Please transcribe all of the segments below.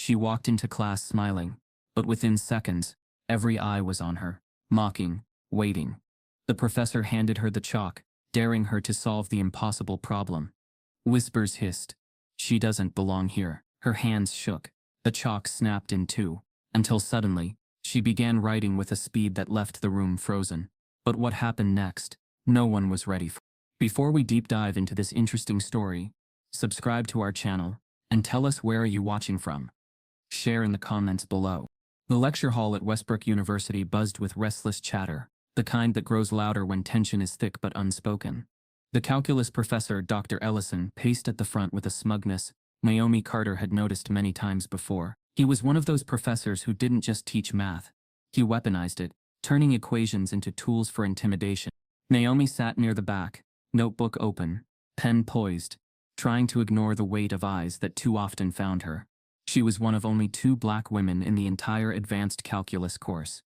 She walked into class smiling, but within seconds, every eye was on her, mocking, waiting. The professor handed her the chalk, daring her to solve the impossible problem. Whispers hissed. She doesn't belong here. Her hands shook. The chalk snapped in two, until suddenly, she began writing with a speed that left the room frozen. But what happened next, no one was ready for. Before we deep dive into this interesting story, subscribe to our channel, and tell us where are you watching from. Share in the comments below. The lecture hall at Westbrook University buzzed with restless chatter, the kind that grows louder when tension is thick but unspoken. The calculus professor, Dr. Ellison, paced at the front with a smugness Naomi Carter had noticed many times before. He was one of those professors who didn't just teach math. He weaponized it, turning equations into tools for intimidation. Naomi sat near the back, notebook open, pen poised, trying to ignore the weight of eyes that too often found her. She was one of only 2 black women in the entire advanced calculus course,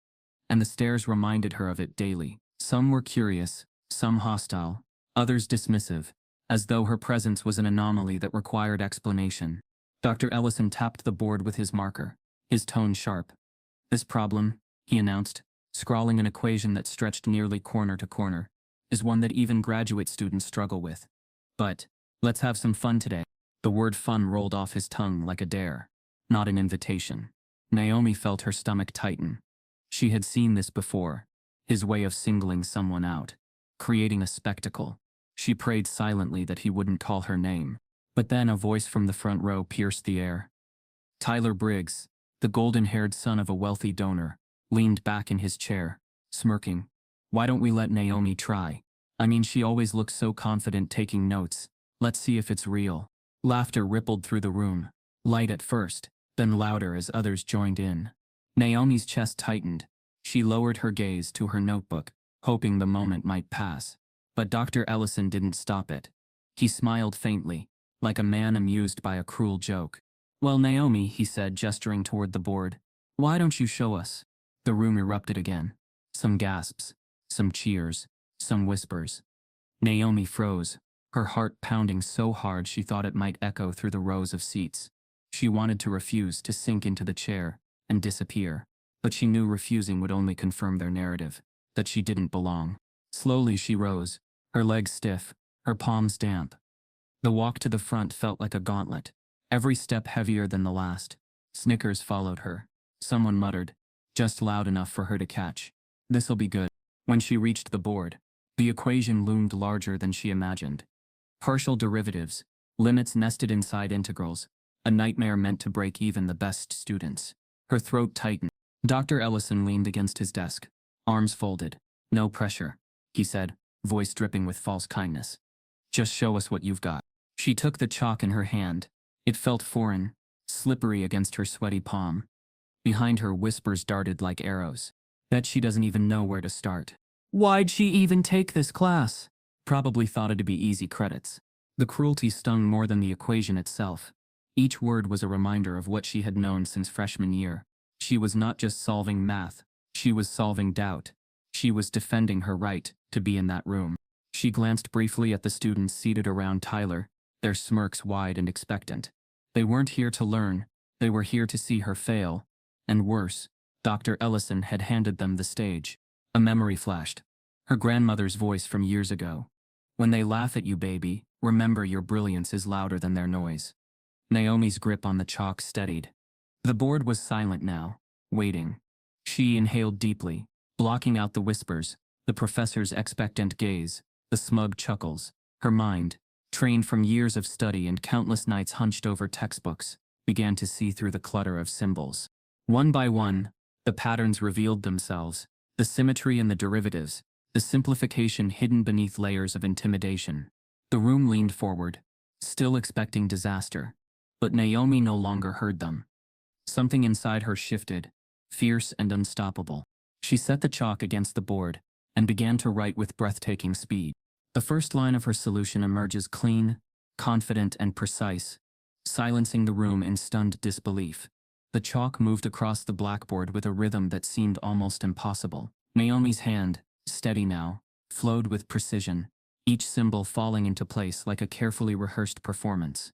and the stares reminded her of it daily. Some were curious, some hostile, others dismissive, as though her presence was an anomaly that required explanation. Dr. Ellison tapped the board with his marker, his tone sharp. "This problem," he announced, scrawling an equation that stretched nearly corner to corner, "is one that even graduate students struggle with. But, let's have some fun today." The word fun rolled off his tongue like a dare, not an invitation. Naomi felt her stomach tighten. She had seen this before, his way of singling someone out, creating a spectacle. She prayed silently that he wouldn't call her name. But then a voice from the front row pierced the air. Tyler Briggs, the golden-haired son of a wealthy donor, leaned back in his chair, smirking. "Why don't we let Naomi try? I mean, she always looks so confident taking notes. Let's see if it's real." Laughter rippled through the room, light at first, then louder as others joined in. Naomi's chest tightened. She lowered her gaze to her notebook, hoping the moment might pass. But Dr. Ellison didn't stop it. He smiled faintly, like a man amused by a cruel joke. "Well, Naomi," he said, gesturing toward the board, "why don't you show us?" The room erupted again. Some gasps, some cheers, some whispers. Naomi froze, her heart pounding so hard she thought it might echo through the rows of seats. She wanted to refuse, to sink into the chair and disappear, but she knew refusing would only confirm their narrative, that she didn't belong. Slowly she rose, her legs stiff, her palms damp. The walk to the front felt like a gauntlet, every step heavier than the last. Snickers followed her. Someone muttered, just loud enough for her to catch, "This'll be good." When she reached the board, the equation loomed larger than she imagined. Partial derivatives, limits nested inside integrals, a nightmare meant to break even the best students. Her throat tightened. Dr. Ellison leaned against his desk, arms folded. "No pressure," he said, voice dripping with false kindness. "Just show us what you've got." She took the chalk in her hand. It felt foreign, slippery against her sweaty palm. Behind her, whispers darted like arrows. "Bet she doesn't even know where to start. Why'd she even take this class?" Probably thought it'd be easy credits. The cruelty stung more than the equation itself. Each word was a reminder of what she had known since freshman year. She was not just solving math, she was solving doubt. She was defending her right to be in that room. She glanced briefly at the students seated around Tyler, their smirks wide and expectant. They weren't here to learn, they were here to see her fail. And worse, Dr. Ellison had handed them the stage. A memory flashed. Her grandmother's voice from years ago. "When they laugh at you, baby, remember your brilliance is louder than their noise." Naomi's grip on the chalk steadied. The board was silent now, waiting. She inhaled deeply, blocking out the whispers, the professor's expectant gaze, the smug chuckles. Her mind, trained from years of study and countless nights hunched over textbooks, began to see through the clutter of symbols. One by one, the patterns revealed themselves, the symmetry in the derivatives, the simplification hidden beneath layers of intimidation. The room leaned forward, still expecting disaster, but Naomi no longer heard them. Something inside her shifted, fierce and unstoppable. She set the chalk against the board and began to write with breathtaking speed. The first line of her solution emerges clean, confident, and precise, silencing the room in stunned disbelief. The chalk moved across the blackboard with a rhythm that seemed almost impossible. Naomi's hand, steady now, flowed with precision, each symbol falling into place like a carefully rehearsed performance.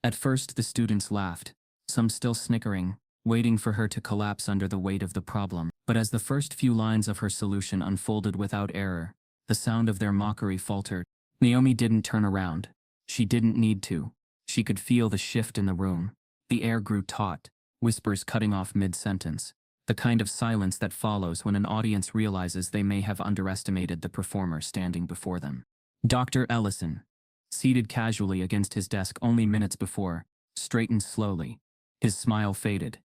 At first the students laughed, some still snickering, waiting for her to collapse under the weight of the problem. But as the first few lines of her solution unfolded without error, the sound of their mockery faltered. Naomi didn't turn around. She didn't need to. She could feel the shift in the room. The air grew taut, whispers cutting off mid-sentence. The kind of silence that follows when an audience realizes they may have underestimated the performer standing before them. Dr. Ellison, seated casually against his desk only minutes before, straightened slowly. His smile faded.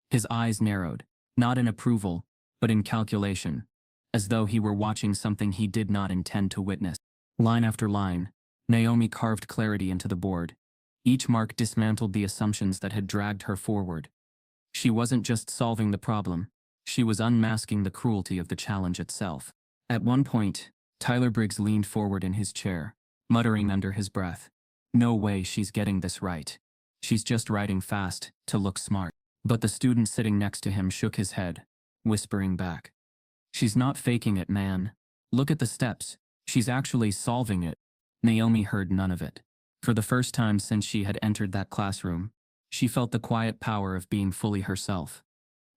His eyes narrowed, not in approval, but in calculation, as though he were watching something he did not intend to witness. Line after line, Naomi carved clarity into the board. Each mark dismantled the assumptions that had dragged her forward. She wasn't just solving the problem, she was unmasking the cruelty of the challenge itself. At one point, Tyler Briggs leaned forward in his chair, muttering under his breath, "No way she's getting this right. She's just writing fast, to look smart." But the student sitting next to him shook his head, whispering back, "She's not faking it, man. Look at the steps. She's actually solving it." Naomi heard none of it. For the first time since she had entered that classroom, she felt the quiet power of being fully herself.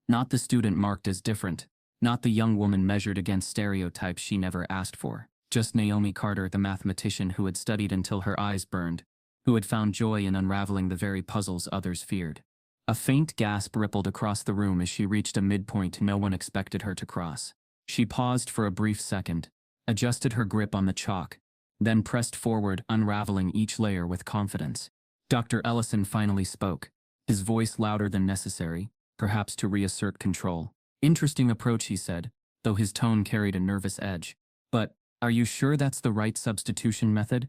Not the student marked as different, not the young woman measured against stereotypes she never asked for, just Naomi Carter, the mathematician who had studied until her eyes burned, who had found joy in unraveling the very puzzles others feared. A faint gasp rippled across the room as she reached a midpoint no one expected her to cross. She paused for a brief second, adjusted her grip on the chalk, then pressed forward, unraveling each layer with confidence. Dr. Ellison finally spoke, his voice louder than necessary, perhaps to reassert control. "Interesting approach," he said, though his tone carried a nervous edge. "But, are you sure that's the right substitution method?"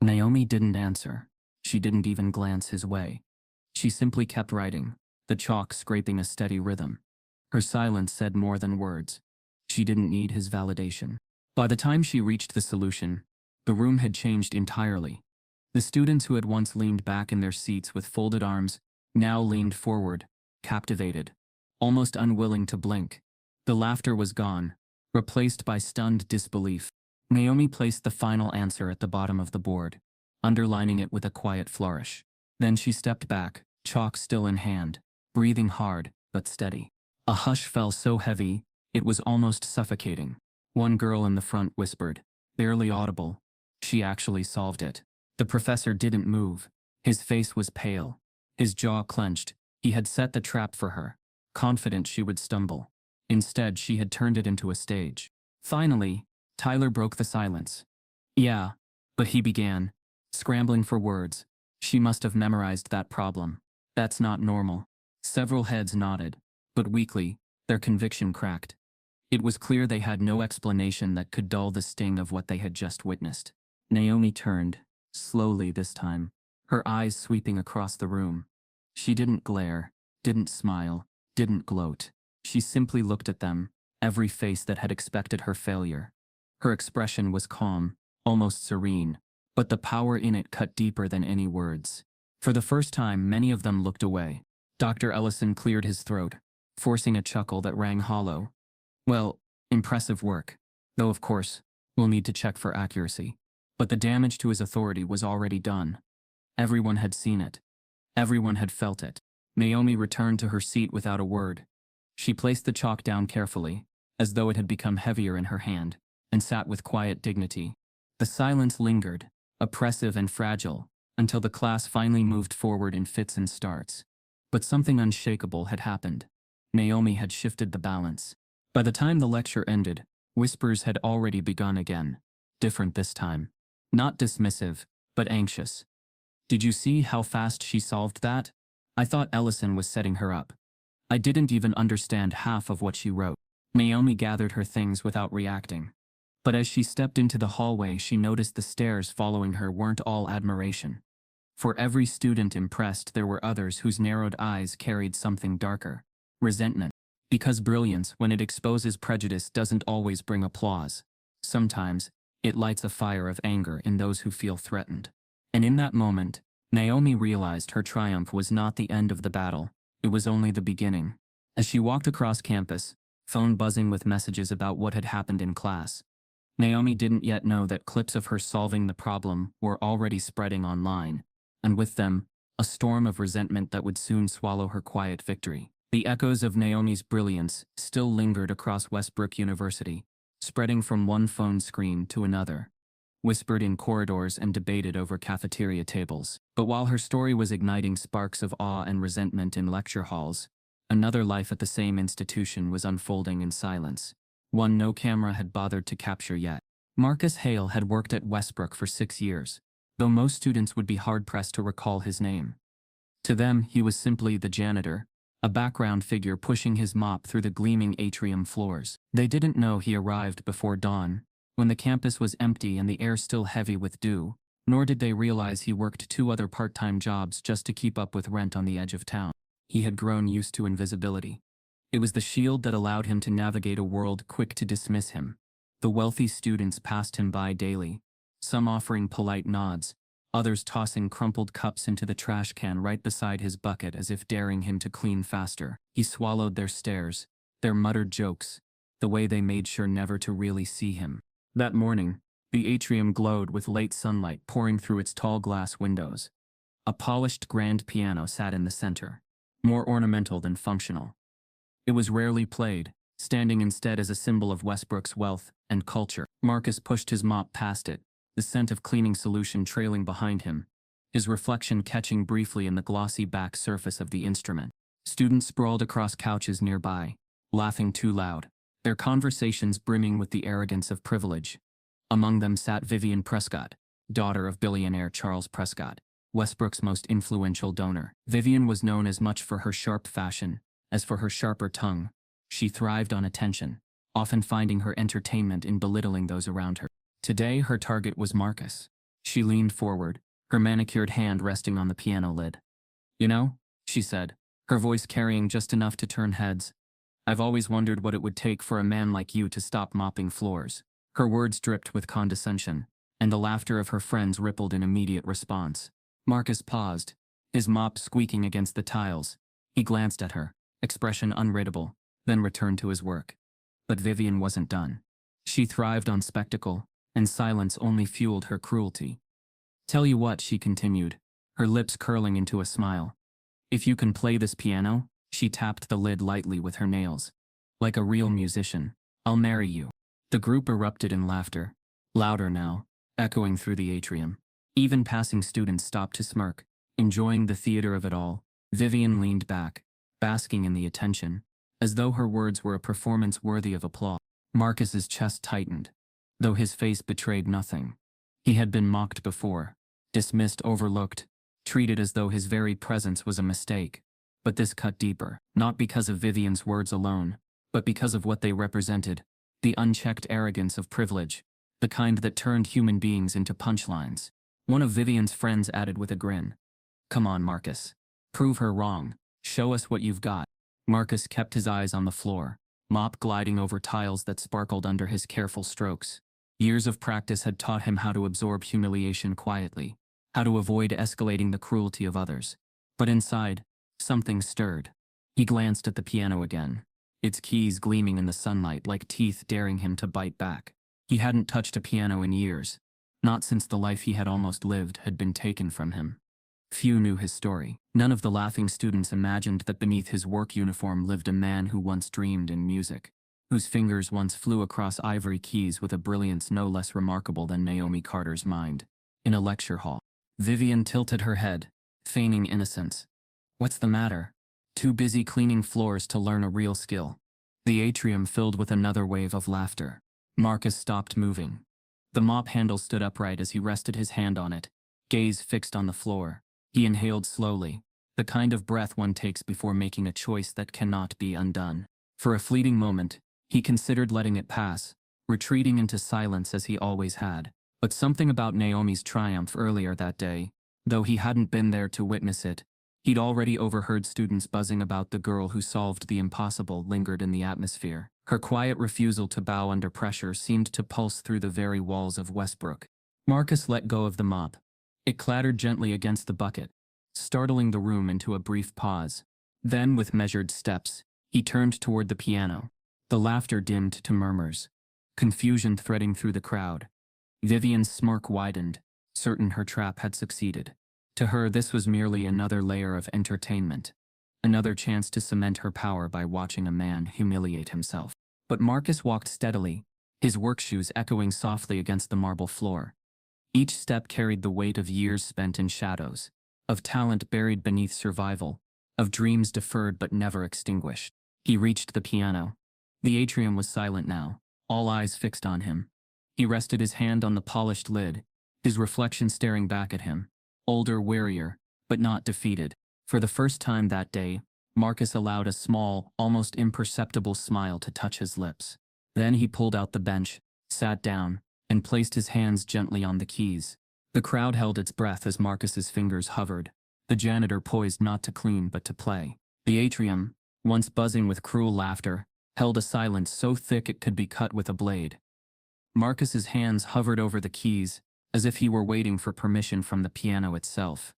Naomi didn't answer. She didn't even glance his way. She simply kept writing, the chalk scraping a steady rhythm. Her silence said more than words. She didn't need his validation. By the time she reached the solution, the room had changed entirely. The students who had once leaned back in their seats with folded arms now leaned forward, captivated, almost unwilling to blink. The laughter was gone, replaced by stunned disbelief. Naomi placed the final answer at the bottom of the board, underlining it with a quiet flourish. Then she stepped back, chalk still in hand, breathing hard but steady. A hush fell so heavy, it was almost suffocating. One girl in the front whispered, barely audible, "She actually solved it." The professor didn't move. His face was pale. His jaw clenched. He had set the trap for her, confident she would stumble. Instead, she had turned it into a stage. Finally, Tyler broke the silence. "Yeah, but," he began, scrambling for words. "She must have memorized that problem. That's not normal." Several heads nodded, but weakly, their conviction cracked. It was clear they had no explanation that could dull the sting of what they had just witnessed. Naomi turned, slowly this time, her eyes sweeping across the room. She didn't glare, didn't smile, didn't gloat. She simply looked at them, every face that had expected her failure. Her expression was calm, almost serene, but the power in it cut deeper than any words. For the first time, many of them looked away. Dr. Ellison cleared his throat, forcing a chuckle that rang hollow. "Well, impressive work. Though of course, we'll need to check for accuracy." But the damage to his authority was already done. Everyone had seen it. Everyone had felt it. Naomi returned to her seat without a word. She placed the chalk down carefully, as though it had become heavier in her hand, and sat with quiet dignity. The silence lingered, oppressive and fragile, until the class finally moved forward in fits and starts. But something unshakable had happened. Naomi had shifted the balance. By the time the lecture ended, whispers had already begun again. Different this time. Not dismissive, but anxious. "Did you see how fast she solved that? I thought Ellison was setting her up. I didn't even understand half of what she wrote." Naomi gathered her things without reacting. But as she stepped into the hallway, she noticed the stares following her weren't all admiration. For every student impressed, there were others whose narrowed eyes carried something darker. Resentment. Because brilliance, when it exposes prejudice, doesn't always bring applause. Sometimes, it lights a fire of anger in those who feel threatened. And in that moment, Naomi realized her triumph was not the end of the battle, it was only the beginning. As she walked across campus, phone buzzing with messages about what had happened in class, Naomi didn't yet know that clips of her solving the problem were already spreading online, and with them, a storm of resentment that would soon swallow her quiet victory. The echoes of Naomi's brilliance still lingered across Westbrook University, spreading from one phone screen to another, whispered in corridors and debated over cafeteria tables. But while her story was igniting sparks of awe and resentment in lecture halls, another life at the same institution was unfolding in silence, one no camera had bothered to capture yet. Marcus Hale had worked at Westbrook for 6 years, though most students would be hard-pressed to recall his name. To them, he was simply the janitor, a background figure pushing his mop through the gleaming atrium floors. They didn't know he arrived before dawn, when the campus was empty and the air still heavy with dew, nor did they realize he worked 2 other part-time jobs just to keep up with rent on the edge of town. He had grown used to invisibility. It was the shield that allowed him to navigate a world quick to dismiss him. The wealthy students passed him by daily, some offering polite nods, others tossing crumpled cups into the trash can right beside his bucket as if daring him to clean faster. He swallowed their stares, their muttered jokes, the way they made sure never to really see him. That morning, the atrium glowed with late sunlight pouring through its tall glass windows. A polished grand piano sat in the center, more ornamental than functional. It was rarely played, standing instead as a symbol of Westbrook's wealth and culture. Marcus pushed his mop past it, the scent of cleaning solution trailing behind him, his reflection catching briefly in the glossy back surface of the instrument. Students sprawled across couches nearby, laughing too loud, their conversations brimming with the arrogance of privilege. Among them sat Vivian Prescott, daughter of billionaire Charles Prescott, Westbrook's most influential donor. Vivian was known as much for her sharp fashion as for her sharper tongue. She thrived on attention, often finding her entertainment in belittling those around her. Today, her target was Marcus. She leaned forward, her manicured hand resting on the piano lid. "You know," she said, her voice carrying just enough to turn heads, "I've always wondered what it would take for a man like you to stop mopping floors." Her words dripped with condescension, and the laughter of her friends rippled in immediate response. Marcus paused, his mop squeaking against the tiles. He glanced at her, expression unreadable, then returned to his work. But Vivian wasn't done. She thrived on spectacle, and silence only fueled her cruelty. "Tell you what," she continued, her lips curling into a smile. "If you can play this piano," she tapped the lid lightly with her nails, "like a real musician, I'll marry you." The group erupted in laughter, louder now, echoing through the atrium. Even passing students stopped to smirk, enjoying the theater of it all. Vivian leaned back, basking in the attention, as though her words were a performance worthy of applause. Marcus's chest tightened, though his face betrayed nothing. He had been mocked before, dismissed, overlooked, treated as though his very presence was a mistake. But this cut deeper, not because of Vivian's words alone, but because of what they represented, the unchecked arrogance of privilege, the kind that turned human beings into punchlines. One of Vivian's friends added with a grin, "Come on, Marcus. Prove her wrong. Show us what you've got." Marcus kept his eyes on the floor, mop gliding over tiles that sparkled under his careful strokes. Years of practice had taught him how to absorb humiliation quietly, how to avoid escalating the cruelty of others. But inside, something stirred. He glanced at the piano again, its keys gleaming in the sunlight like teeth daring him to bite back. He hadn't touched a piano in years, not since the life he had almost lived had been taken from him. Few knew his story. None of the laughing students imagined that beneath his work uniform lived a man who once dreamed in music, whose fingers once flew across ivory keys with a brilliance no less remarkable than Naomi Carter's mind. In a lecture hall, Vivian tilted her head, feigning innocence. "What's the matter?" "Too busy cleaning floors to learn a real skill." The atrium filled with another wave of laughter. Marcus stopped moving. The mop handle stood upright as he rested his hand on it, gaze fixed on the floor. He inhaled slowly, the kind of breath one takes before making a choice that cannot be undone. For a fleeting moment, he considered letting it pass, retreating into silence as he always had. But something about Naomi's triumph earlier that day, though he hadn't been there to witness it, he'd already overheard students buzzing about the girl who solved the impossible lingered in the atmosphere. Her quiet refusal to bow under pressure seemed to pulse through the very walls of Westbrook. Marcus let go of the mop. It clattered gently against the bucket, startling the room into a brief pause. Then, with measured steps, he turned toward the piano. The laughter dimmed to murmurs, confusion threading through the crowd. Vivian's smirk widened, certain her trap had succeeded. To her, this was merely another layer of entertainment, another chance to cement her power by watching a man humiliate himself. But Marcus walked steadily, his work shoes echoing softly against the marble floor. Each step carried the weight of years spent in shadows, of talent buried beneath survival, of dreams deferred but never extinguished. He reached the piano. The atrium was silent now, all eyes fixed on him. He rested his hand on the polished lid, his reflection staring back at him, older, wearier, but not defeated. For the first time that day, Marcus allowed a small, almost imperceptible smile to touch his lips. Then he pulled out the bench, sat down, and placed his hands gently on the keys. The crowd held its breath as Marcus's fingers hovered, the janitor poised not to clean but to play. The atrium, once buzzing with cruel laughter, held a silence so thick it could be cut with a blade. Marcus's hands hovered over the keys, as if he were waiting for permission from the piano itself.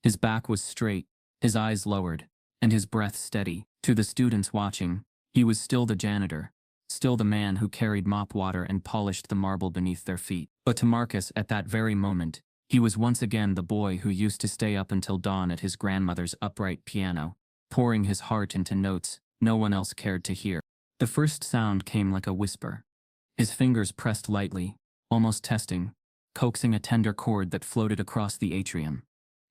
His back was straight, his eyes lowered, and his breath steady. To the students watching, he was still the janitor, still the man who carried mop water and polished the marble beneath their feet. But to Marcus, at that very moment, he was once again the boy who used to stay up until dawn at his grandmother's upright piano, pouring his heart into notes no one else cared to hear. The first sound came like a whisper. His fingers pressed lightly, almost testing, coaxing a tender chord that floated across the atrium.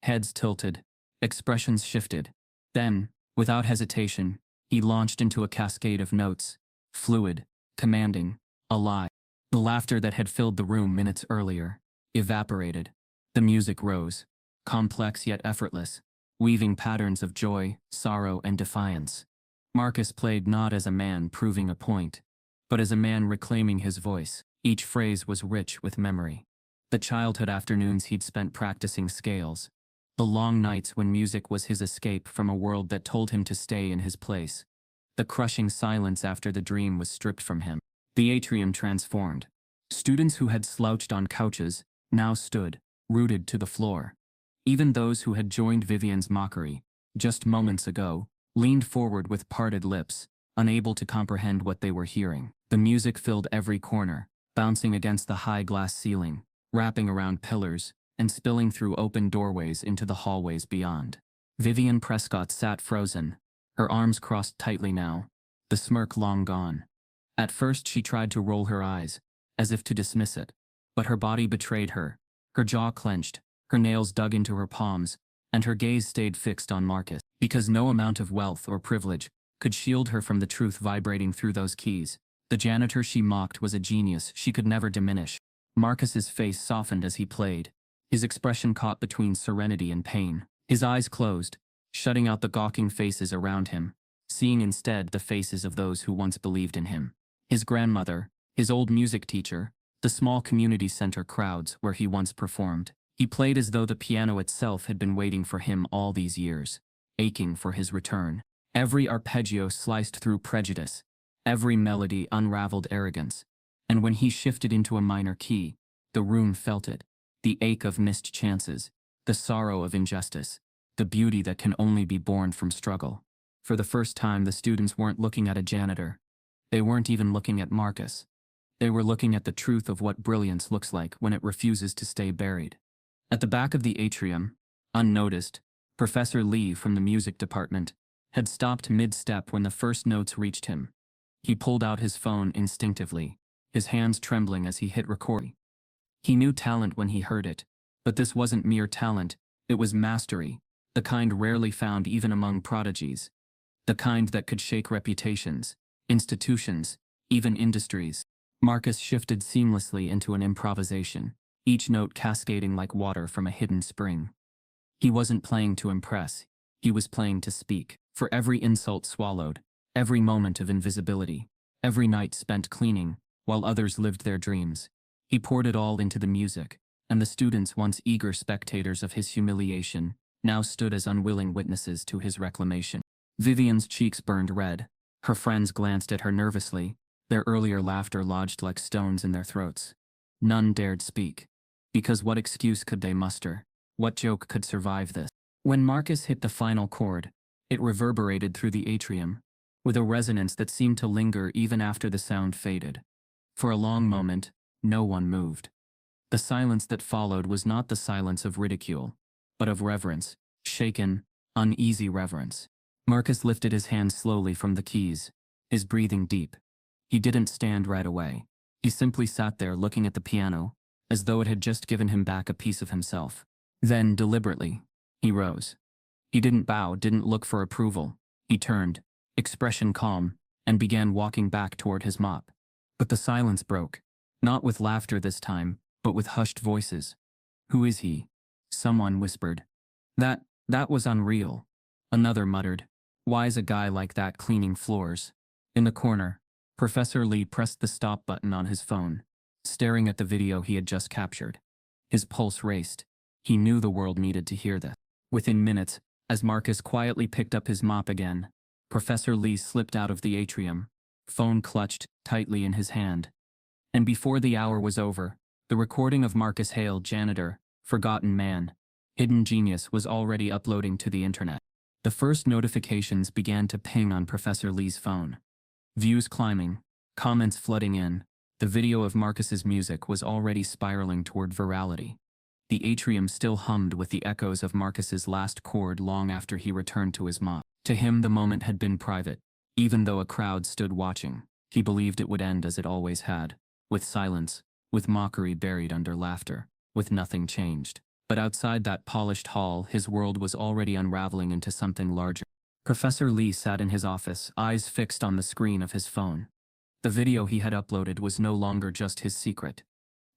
Heads tilted, expressions shifted. Then, without hesitation, he launched into a cascade of notes, fluid, commanding, alive. The laughter that had filled the room minutes earlier evaporated. The music rose, complex yet effortless, weaving patterns of joy, sorrow, and defiance. Marcus played not as a man proving a point, but as a man reclaiming his voice. Each phrase was rich with memory. The childhood afternoons he'd spent practicing scales, the long nights when music was his escape from a world that told him to stay in his place, the crushing silence after the dream was stripped from him. The atrium transformed. Students who had slouched on couches now stood, rooted to the floor. Even those who had joined Vivian's mockery, just moments ago, leaned forward with parted lips, unable to comprehend what they were hearing. The music filled every corner, bouncing against the high glass ceiling, wrapping around pillars, and spilling through open doorways into the hallways beyond. Vivian Prescott sat frozen, her arms crossed tightly now, the smirk long gone. At first she tried to roll her eyes, as if to dismiss it, but her body betrayed her, her jaw clenched, her nails dug into her palms, and her gaze stayed fixed on Marcus, because no amount of wealth or privilege could shield her from the truth vibrating through those keys. The janitor she mocked was a genius she could never diminish. Marcus's face softened as he played, his expression caught between serenity and pain. His eyes closed, shutting out the gawking faces around him, seeing instead the faces of those who once believed in him. His grandmother, his old music teacher, the small community center crowds where he once performed. He played as though the piano itself had been waiting for him all these years, aching for his return. Every arpeggio sliced through prejudice, every melody unraveled arrogance, and when he shifted into a minor key, the room felt it, the ache of missed chances, the sorrow of injustice, the beauty that can only be born from struggle. For the first time, the students weren't looking at a janitor. They weren't even looking at Marcus. They were looking at the truth of what brilliance looks like when it refuses to stay buried. At the back of the atrium, unnoticed, Professor Lee from the music department had stopped mid-step when the first notes reached him. He pulled out his phone instinctively, his hands trembling as he hit record. He knew talent when he heard it, but this wasn't mere talent, it was mastery, the kind rarely found even among prodigies, the kind that could shake reputations, institutions, even industries. Marcus shifted seamlessly into an improvisation, each note cascading like water from a hidden spring. He wasn't playing to impress, he was playing to speak. For every insult swallowed, every moment of invisibility, every night spent cleaning, while others lived their dreams, he poured it all into the music, and the students, once eager spectators of his humiliation, now stood as unwilling witnesses to his reclamation. Vivian's cheeks burned red, her friends glanced at her nervously, their earlier laughter lodged like stones in their throats. None dared speak, because what excuse could they muster? What joke could survive this? When Marcus hit the final chord, it reverberated through the atrium, with a resonance that seemed to linger even after the sound faded. For a long moment, no one moved. The silence that followed was not the silence of ridicule. but of reverence, shaken, uneasy reverence. Marcus lifted his hands slowly from the keys, his breathing deep. He didn't stand right away. He simply sat there looking at the piano, as though it had just given him back a piece of himself. Then, deliberately, he rose. He didn't bow, didn't look for approval. He turned, expression calm, and began walking back toward his mop. But the silence broke, not with laughter this time, but with hushed voices. "Who is he?" Someone whispered. That was unreal." Another muttered. "Why's a guy like that cleaning floors?" In the corner, Professor Lee pressed the stop button on his phone, staring at the video he had just captured. His pulse raced. He knew the world needed to hear this. Within minutes, as Marcus quietly picked up his mop again, Professor Lee slipped out of the atrium, phone clutched tightly in his hand. And before the hour was over, the recording of Marcus Hale, janitor, forgotten man, hidden genius was already uploading to the internet. The first notifications began to ping on Professor Lee's phone. Views climbing, comments flooding in. The video of Marcus's music was already spiraling toward virality. The atrium still hummed with the echoes of Marcus's last chord long after he returned to his mop. To him, the moment had been private. Even though a crowd stood watching, he believed it would end as it always had, with silence, with mockery buried under laughter, with nothing changed. But outside that polished hall, his world was already unraveling into something larger. Professor Lee sat in his office, eyes fixed on the screen of his phone. The video he had uploaded was no longer just his secret.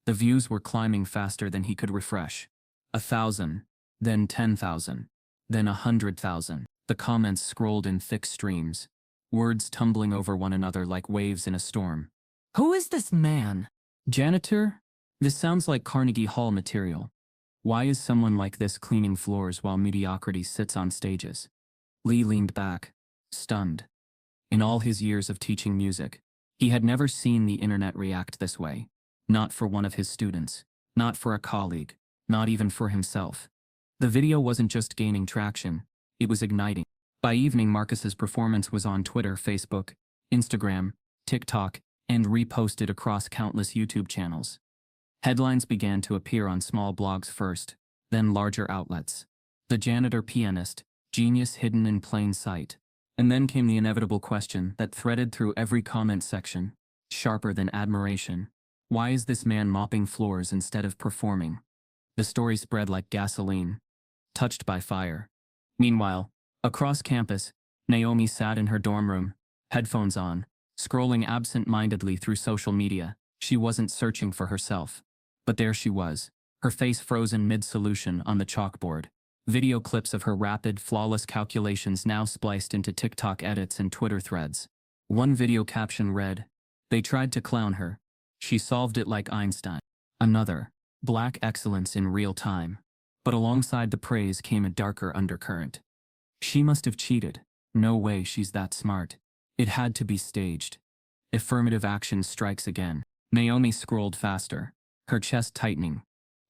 The views were climbing faster than he could refresh. 1,000, then 10,000, then 100,000. The comments scrolled in thick streams, words tumbling over one another like waves in a storm. "Who is this man? Janitor? This sounds like Carnegie Hall material. Why is someone like this cleaning floors while mediocrity sits on stages?" Lee leaned back, stunned. In all his years of teaching music, he had never seen the internet react this way. Not for one of his students, not for a colleague, not even for himself. The video wasn't just gaining traction, it was igniting. By evening, Marcus's performance was on Twitter, Facebook, Instagram, TikTok, and reposted across countless YouTube channels. Headlines began to appear on small blogs first, then larger outlets. The janitor pianist, genius hidden in plain sight. And then came the inevitable question that threaded through every comment section, sharper than admiration. Why is this man mopping floors instead of performing? The story spread like gasoline, touched by fire. Meanwhile, across campus, Naomi sat in her dorm room, headphones on, scrolling absent-mindedly through social media. She wasn't searching for herself. But there she was, her face frozen mid-solution on the chalkboard. Video clips of her rapid, flawless calculations now spliced into TikTok edits and Twitter threads. One video caption read, "They tried to clown her. She solved it like Einstein." Another, "Black excellence in real time." But alongside the praise came a darker undercurrent. "She must have cheated. No way she's that smart. It had to be staged." Affirmative action strikes again. Naomi scrolled faster, her chest tightening.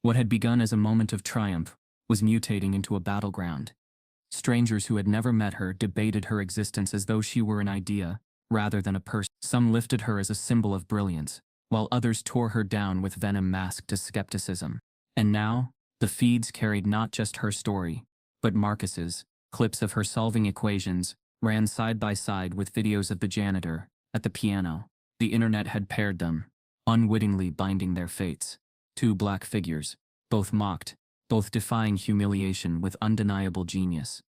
What had begun as a moment of triumph was mutating into a battleground. Strangers who had never met her debated her existence as though she were an idea, rather than a person. Some lifted her as a symbol of brilliance, while others tore her down with venom masked as skepticism. And now, the feeds carried not just her story, but Marcus's. Clips of her solving equations ran side by side with videos of the janitor at the piano. The internet had paired them, unwittingly binding their fates. Two black figures, both mocked, both defying humiliation with undeniable genius.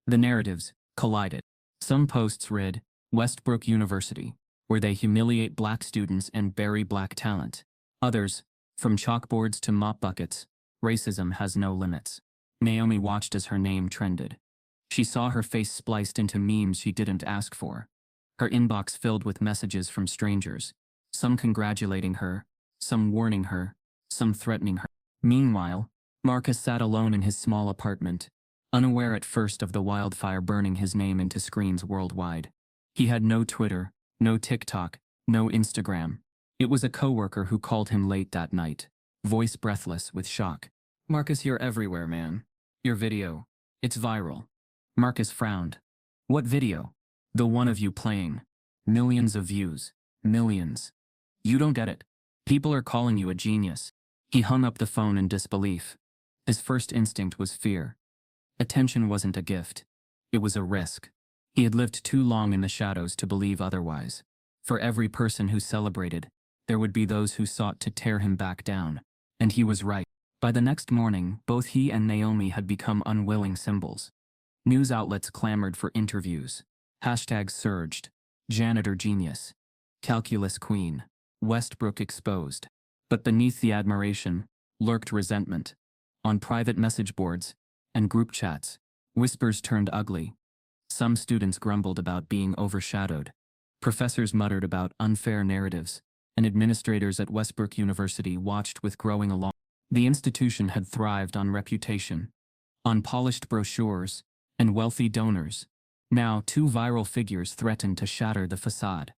The narratives collided. Some posts read, "Westbrook University, where they humiliate black students and bury black talent." Others, "From chalkboards to mop buckets, racism has no limits." Naomi watched as her name trended. She saw her face spliced into memes she didn't ask for. Her inbox filled with messages from strangers, some congratulating her, some warning her, some threatening her. Meanwhile, Marcus sat alone in his small apartment, unaware at first of the wildfire burning his name into screens worldwide. He had no Twitter, no TikTok, no Instagram. It was a coworker who called him late that night, voice breathless with shock. "Marcus, you're everywhere, man. Your video, it's viral." Marcus frowned. "What video?" "The one of you playing. Millions of views. Millions. You don't get it. People are calling you a genius." He hung up the phone in disbelief. His first instinct was fear. Attention wasn't a gift. It was a risk. He had lived too long in the shadows to believe otherwise. For every person who celebrated, there would be those who sought to tear him back down. And he was right. By the next morning, both he and Naomi had become unwilling symbols. News outlets clamored for interviews. Hashtags surged. Janitor genius. Calculus queen. Westbrook exposed. But beneath the admiration lurked resentment. On private message boards and group chats, whispers turned ugly. Some students grumbled about being overshadowed. Professors muttered about unfair narratives, and administrators at Westbrook University watched with growing alarm. The institution had thrived on reputation, on polished brochures, and wealthy donors. Now, two viral figures threatened to shatter the facade.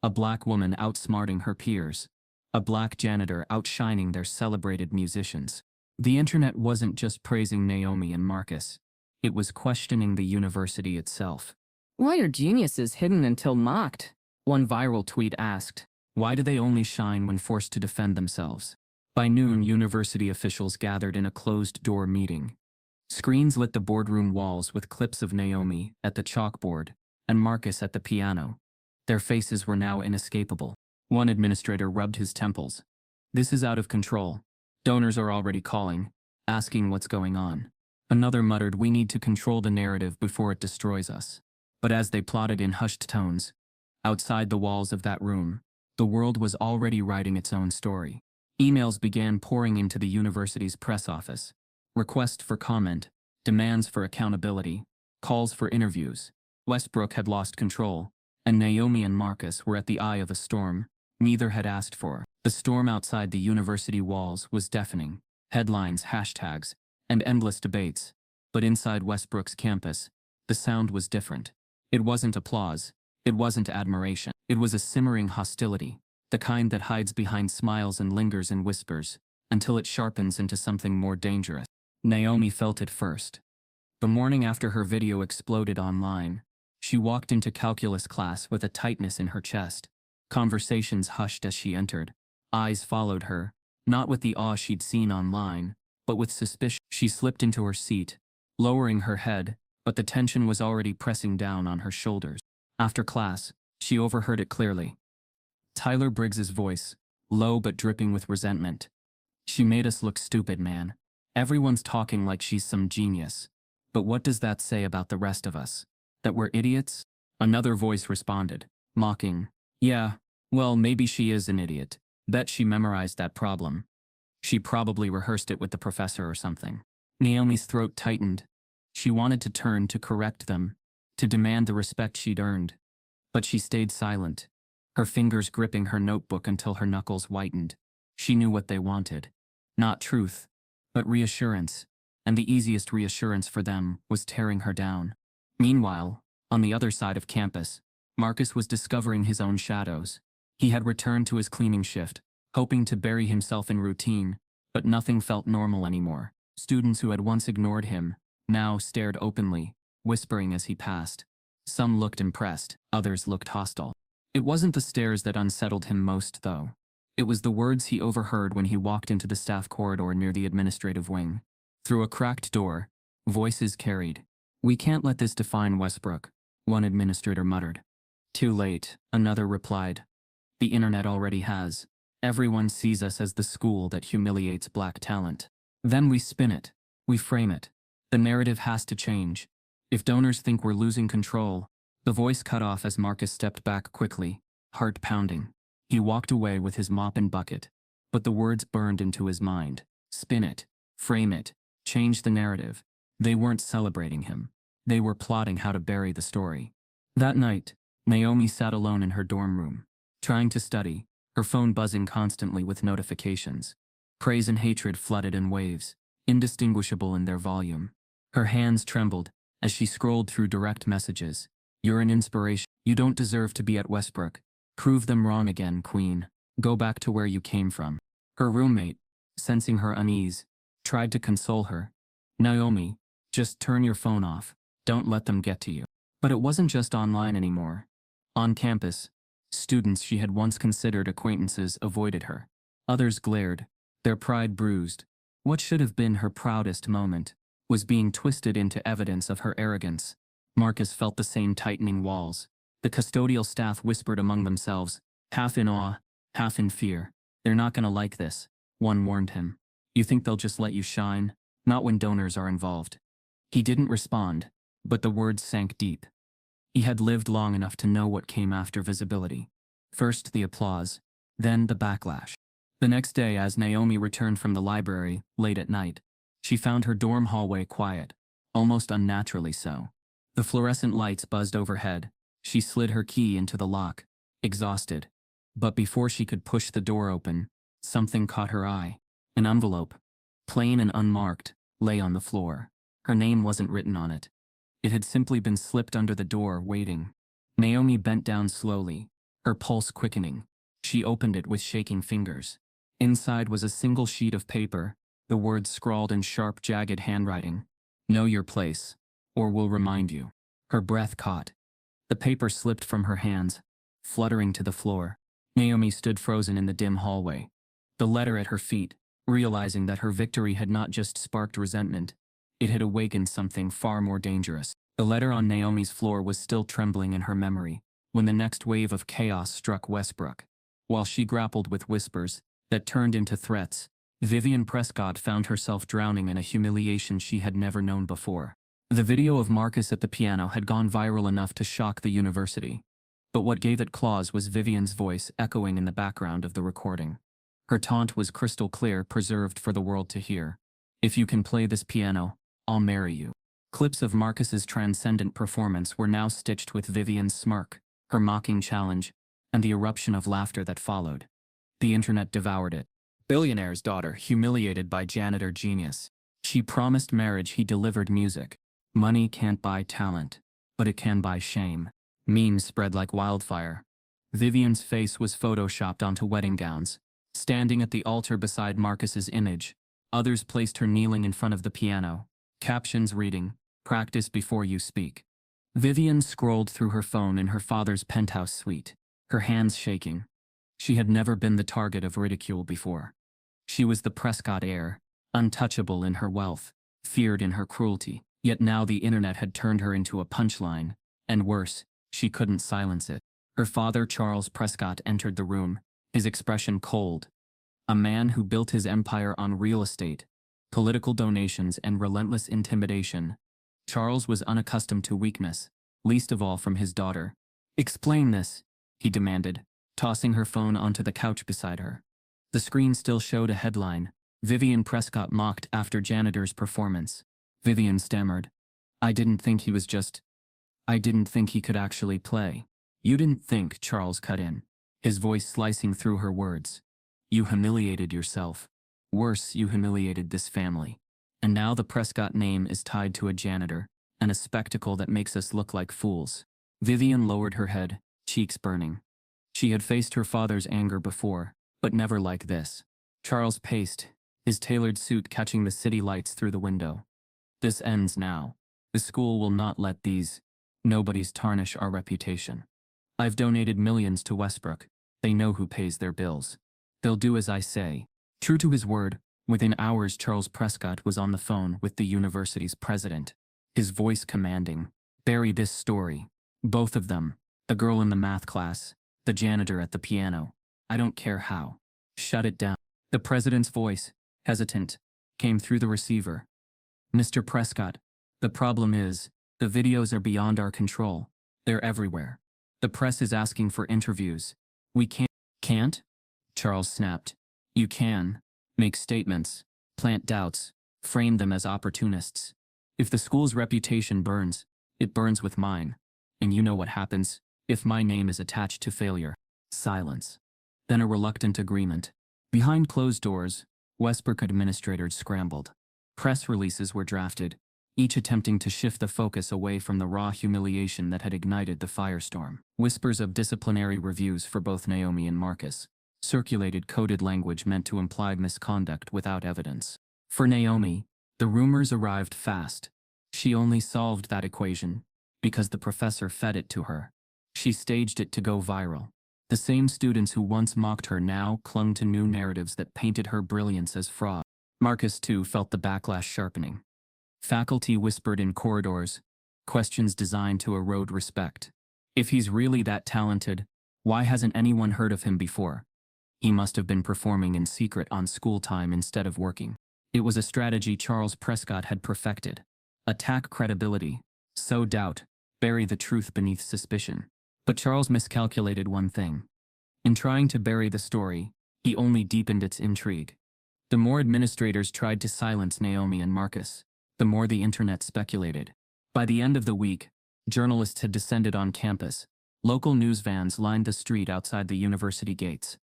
A black woman outsmarting her peers. A black janitor outshining their celebrated musicians. The internet wasn't just praising Naomi and Marcus. It was questioning the university itself. Why are geniuses hidden until mocked? One viral tweet asked, why do they only shine when forced to defend themselves? By noon, university officials gathered in a closed-door meeting. Screens lit the boardroom walls with clips of Naomi at the chalkboard and Marcus at the piano. Their faces were now inescapable. One administrator rubbed his temples. This is out of control. Donors are already calling, asking what's going on. Another muttered, we need to control the narrative before it destroys us. But as they plotted in hushed tones, outside the walls of that room, the world was already writing its own story. Emails began pouring into the university's press office. Requests for comment, demands for accountability, calls for interviews. Westbrook had lost control, and Naomi and Marcus were at the eye of a storm neither had asked for. The storm outside the university walls was deafening. Headlines, hashtags, and endless debates. But inside Westbrook's campus, the sound was different. It wasn't applause. It wasn't admiration. It was a simmering hostility, the kind that hides behind smiles and lingers in whispers, until it sharpens into something more dangerous. Naomi felt it first. The morning after her video exploded online, she walked into calculus class with a tightness in her chest. Conversations hushed as she entered. Eyes followed her, not with the awe she'd seen online, but with suspicion. She slipped into her seat, lowering her head, but the tension was already pressing down on her shoulders. After class, she overheard it clearly. Tyler Briggs's voice, low but dripping with resentment. She made us look stupid, man. Everyone's talking like she's some genius. But what does that say about the rest of us? That we're idiots? Another voice responded, mocking. Yeah, well, maybe she is an idiot. Bet she memorized that problem. She probably rehearsed it with the professor or something. Naomi's throat tightened. She wanted to turn to correct them, to demand the respect she'd earned. But she stayed silent, her fingers gripping her notebook until her knuckles whitened. She knew what they wanted. Not truth, but reassurance. And the easiest reassurance for them was tearing her down. Meanwhile, on the other side of campus, Marcus was discovering his own shadows. He had returned to his cleaning shift, hoping to bury himself in routine, but nothing felt normal anymore. Students who had once ignored him now stared openly, whispering as he passed. Some looked impressed, others looked hostile. It wasn't the stares that unsettled him most, though. It was the words he overheard when he walked into the staff corridor near the administrative wing. Through a cracked door, voices carried. We can't let this define Westbrook, one administrator muttered. Too late, another replied. The internet already has. Everyone sees us as the school that humiliates black talent. Then we spin it. We frame it. The narrative has to change. If donors think we're losing control, the voice cut off as Marcus stepped back quickly, heart pounding. He walked away with his mop and bucket, but the words burned into his mind. Spin it. Frame it. Change the narrative. They weren't celebrating him. They were plotting how to bury the story. That night, Naomi sat alone in her dorm room, trying to study, her phone buzzing constantly with notifications. Praise and hatred flooded in waves, indistinguishable in their volume. Her hands trembled as she scrolled through direct messages. You're an inspiration. You don't deserve to be at Westbrook. Prove them wrong again, Queen. Go back to where you came from. Her roommate, sensing her unease, tried to console her. Naomi, just turn your phone off. Don't let them get to you. But it wasn't just online anymore. On campus, students she had once considered acquaintances avoided her. Others glared, their pride bruised. What should have been her proudest moment was being twisted into evidence of her arrogance. Marcus felt the same tightening walls. The custodial staff whispered among themselves, half in awe, half in fear. They're not gonna like this, one warned him. You think they'll just let you shine? Not when donors are involved. He didn't respond, but the words sank deep. He had lived long enough to know what came after visibility. First the applause, then the backlash. The next day, as Naomi returned from the library, late at night, she found her dorm hallway quiet, almost unnaturally so. The fluorescent lights buzzed overhead. She slid her key into the lock, exhausted. But before she could push the door open, something caught her eye. An envelope, plain and unmarked, lay on the floor. Her name wasn't written on it. It had simply been slipped under the door, waiting. Naomi bent down slowly, her pulse quickening. She opened it with shaking fingers. Inside was a single sheet of paper, the words scrawled in sharp, jagged handwriting. Know your place, or we'll remind you. Her breath caught. The paper slipped from her hands, fluttering to the floor. Naomi stood frozen in the dim hallway. The letter at her feet, realizing that her victory had not just sparked resentment, it had awakened something far more dangerous. The letter on Naomi's floor was still trembling in her memory when the next wave of chaos struck Westbrook. While she grappled with whispers that turned into threats, Vivian Prescott found herself drowning in a humiliation she had never known before. The video of Marcus at the piano had gone viral enough to shock the university. But what gave it claws was Vivian's voice echoing in the background of the recording. Her taunt was crystal clear, preserved for the world to hear. If you can play this piano, I'll marry you. Clips of Marcus's transcendent performance were now stitched with Vivian's smirk, her mocking challenge, and the eruption of laughter that followed. The internet devoured it. Billionaire's daughter humiliated by janitor genius. She promised marriage, he delivered music. Money can't buy talent, but it can buy shame. Memes spread like wildfire. Vivian's face was photoshopped onto wedding gowns. Standing at the altar beside Marcus's image, others placed her kneeling in front of the piano. Captions reading, "Practice before you speak." Vivian scrolled through her phone in her father's penthouse suite, her hands shaking. She had never been the target of ridicule before. She was the Prescott heir, untouchable in her wealth, feared in her cruelty. Yet now the internet had turned her into a punchline, and worse, she couldn't silence it. Her father, Charles Prescott, entered the room, his expression cold. A man who built his empire on real estate, political donations, and relentless intimidation. Charles was unaccustomed to weakness, least of all from his daughter. "Explain this," he demanded, tossing her phone onto the couch beside her. The screen still showed a headline, "Vivian Prescott mocked after janitor's performance." Vivian stammered. I didn't think he could actually play." "You didn't think," Charles cut in, his voice slicing through her words. "You humiliated yourself. Worse, you humiliated this family. And now the Prescott name is tied to a janitor, and a spectacle that makes us look like fools." Vivian lowered her head, cheeks burning. She had faced her father's anger before, but never like this. Charles paced, his tailored suit catching the city lights through the window. "This ends now. The school will not let these nobodies tarnish our reputation. I've donated millions to Westbrook. They know who pays their bills. They'll do as I say." True to his word, within hours Charles Prescott was on the phone with the university's president, his voice commanding. "Bury this story. Both of them. The girl in the math class, the janitor at the piano. I don't care how. Shut it down." The president's voice, hesitant, came through the receiver. "Mr. Prescott, the problem is, the videos are beyond our control. They're everywhere. The press is asking for interviews. We can't? Charles snapped. "You can. Make statements, plant doubts, frame them as opportunists. If the school's reputation burns, it burns with mine. And you know what happens if my name is attached to failure." Silence. Then a reluctant agreement. Behind closed doors, Westbrook administrators scrambled. Press releases were drafted, each attempting to shift the focus away from the raw humiliation that had ignited the firestorm. Whispers of disciplinary reviews for both Naomi and Marcus circulated, coded language meant to imply misconduct without evidence. For Naomi, the rumors arrived fast. She only solved that equation because the professor fed it to her. She staged it to go viral. The same students who once mocked her now clung to new narratives that painted her brilliance as fraud. Marcus, too, felt the backlash sharpening. Faculty whispered in corridors, questions designed to erode respect. If he's really that talented, why hasn't anyone heard of him before? He must have been performing in secret on school time instead of working. It was a strategy Charles Prescott had perfected. Attack credibility, sow doubt, bury the truth beneath suspicion. But Charles miscalculated one thing. In trying to bury the story, he only deepened its intrigue. The more administrators tried to silence Naomi and Marcus, the more the internet speculated. By the end of the week, journalists had descended on campus. Local news vans lined the street outside the university gates.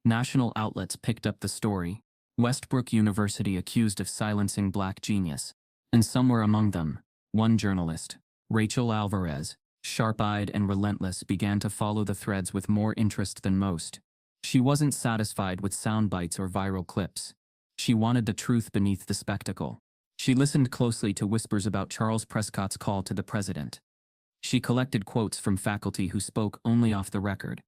National outlets picked up the story. Westbrook University accused of silencing black genius. And somewhere among them, one journalist, Rachel Alvarez, sharp-eyed and relentless, began to follow the threads with more interest than most. She wasn't satisfied with sound bites or viral clips. She wanted the truth beneath the spectacle. She listened closely to whispers about Charles Prescott's call to the president. She collected quotes from faculty who spoke only off the record.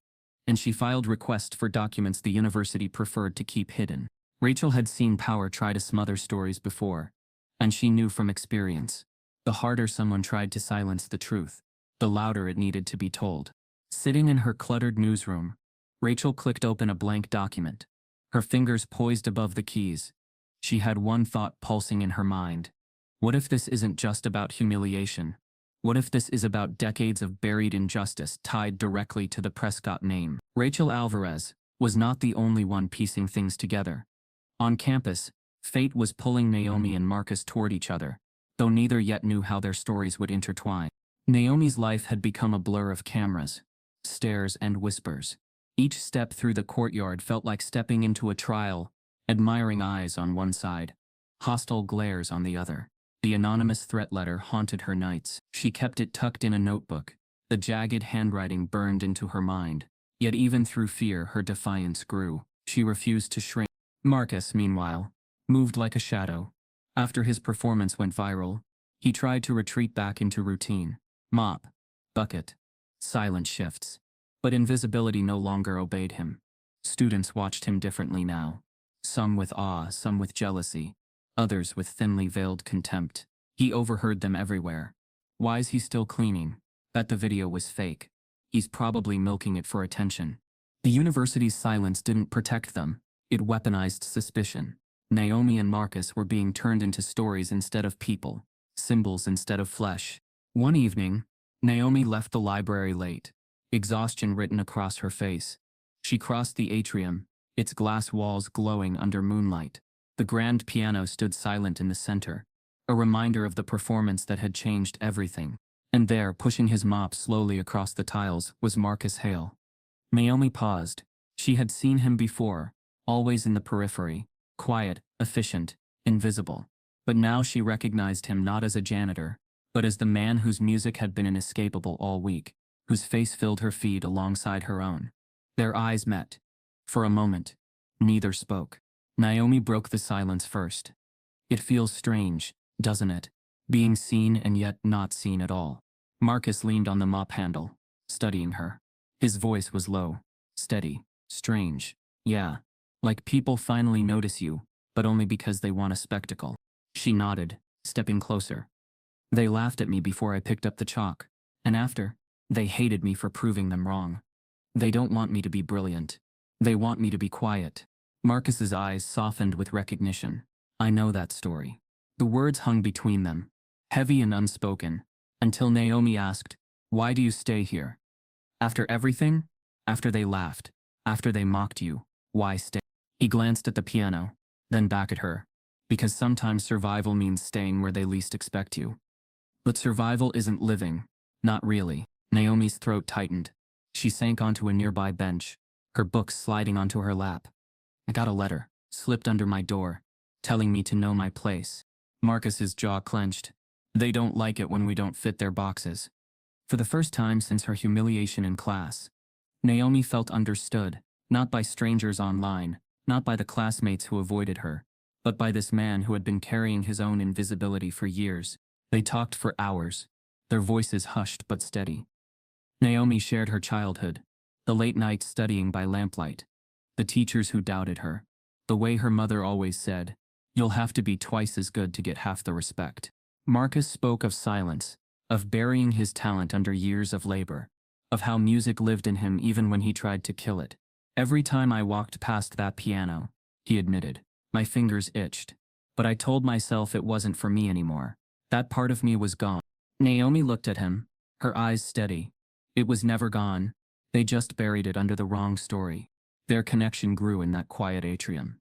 And she filed requests for documents the university preferred to keep hidden. Rachel had seen power try to smother stories before, and she knew from experience. The harder someone tried to silence the truth, the louder it needed to be told. Sitting in her cluttered newsroom, Rachel clicked open a blank document, her fingers poised above the keys. She had one thought pulsing in her mind. What if this isn't just about humiliation? What if this is about decades of buried injustice tied directly to the Prescott name? Rachel Alvarez was not the only one piecing things together. On campus, fate was pulling Naomi and Marcus toward each other, though neither yet knew how their stories would intertwine. Naomi's life had become a blur of cameras, stares, and whispers. Each step through the courtyard felt like stepping into a trial, admiring eyes on one side, hostile glares on the other. The anonymous threat letter haunted her nights. She kept it tucked in a notebook. The jagged handwriting burned into her mind. Yet even through fear, her defiance grew. She refused to shrink. Marcus, meanwhile, moved like a shadow. After his performance went viral, he tried to retreat back into routine. Mop, bucket, silent shifts. But invisibility no longer obeyed him. Students watched him differently now. Some with awe, some with jealousy, others with thinly veiled contempt. He overheard them everywhere. Why is he still cleaning? Bet the video was fake. He's probably milking it for attention. The university's silence didn't protect them. It weaponized suspicion. Naomi and Marcus were being turned into stories instead of people, symbols instead of flesh. One evening, Naomi left the library late, exhaustion written across her face. She crossed the atrium, its glass walls glowing under moonlight. The grand piano stood silent in the center, a reminder of the performance that had changed everything. And there, pushing his mop slowly across the tiles, was Marcus Hale. Naomi paused. She had seen him before, always in the periphery, quiet, efficient, invisible. But now she recognized him not as a janitor, but as the man whose music had been inescapable all week, whose face filled her feed alongside her own. Their eyes met. For a moment, neither spoke. Naomi broke the silence first. It feels strange, doesn't it? Being seen and yet not seen at all. Marcus leaned on the mop handle, studying her. His voice was low, steady, strange. Yeah, like people finally notice you, but only because they want a spectacle. She nodded, stepping closer. They laughed at me before I picked up the chalk, and after, they hated me for proving them wrong. They don't want me to be brilliant. They want me to be quiet. Marcus's eyes softened with recognition. I know that story. The words hung between them, heavy and unspoken, until Naomi asked, "Why do you stay here? After everything? After they laughed? After they mocked you? Why stay?" He glanced at the piano, then back at her. Because sometimes survival means staying where they least expect you. But survival isn't living. Not really. Naomi's throat tightened. She sank onto a nearby bench, her books sliding onto her lap. I got a letter, slipped under my door, telling me to know my place. Marcus's jaw clenched. They don't like it when we don't fit their boxes. For the first time since her humiliation in class, Naomi felt understood, not by strangers online, not by the classmates who avoided her, but by this man who had been carrying his own invisibility for years. They talked for hours, their voices hushed but steady. Naomi shared her childhood, the late nights studying by lamplight, the teachers who doubted her, the way her mother always said, You'll have to be twice as good to get half the respect. Marcus spoke of silence, of burying his talent under years of labor, of how music lived in him even when he tried to kill it. Every time I walked past that piano, he admitted, my fingers itched. But I told myself it wasn't for me anymore. That part of me was gone. Naomi looked at him, her eyes steady. It was never gone. They just buried it under the wrong story. Their connection grew in that quiet atrium.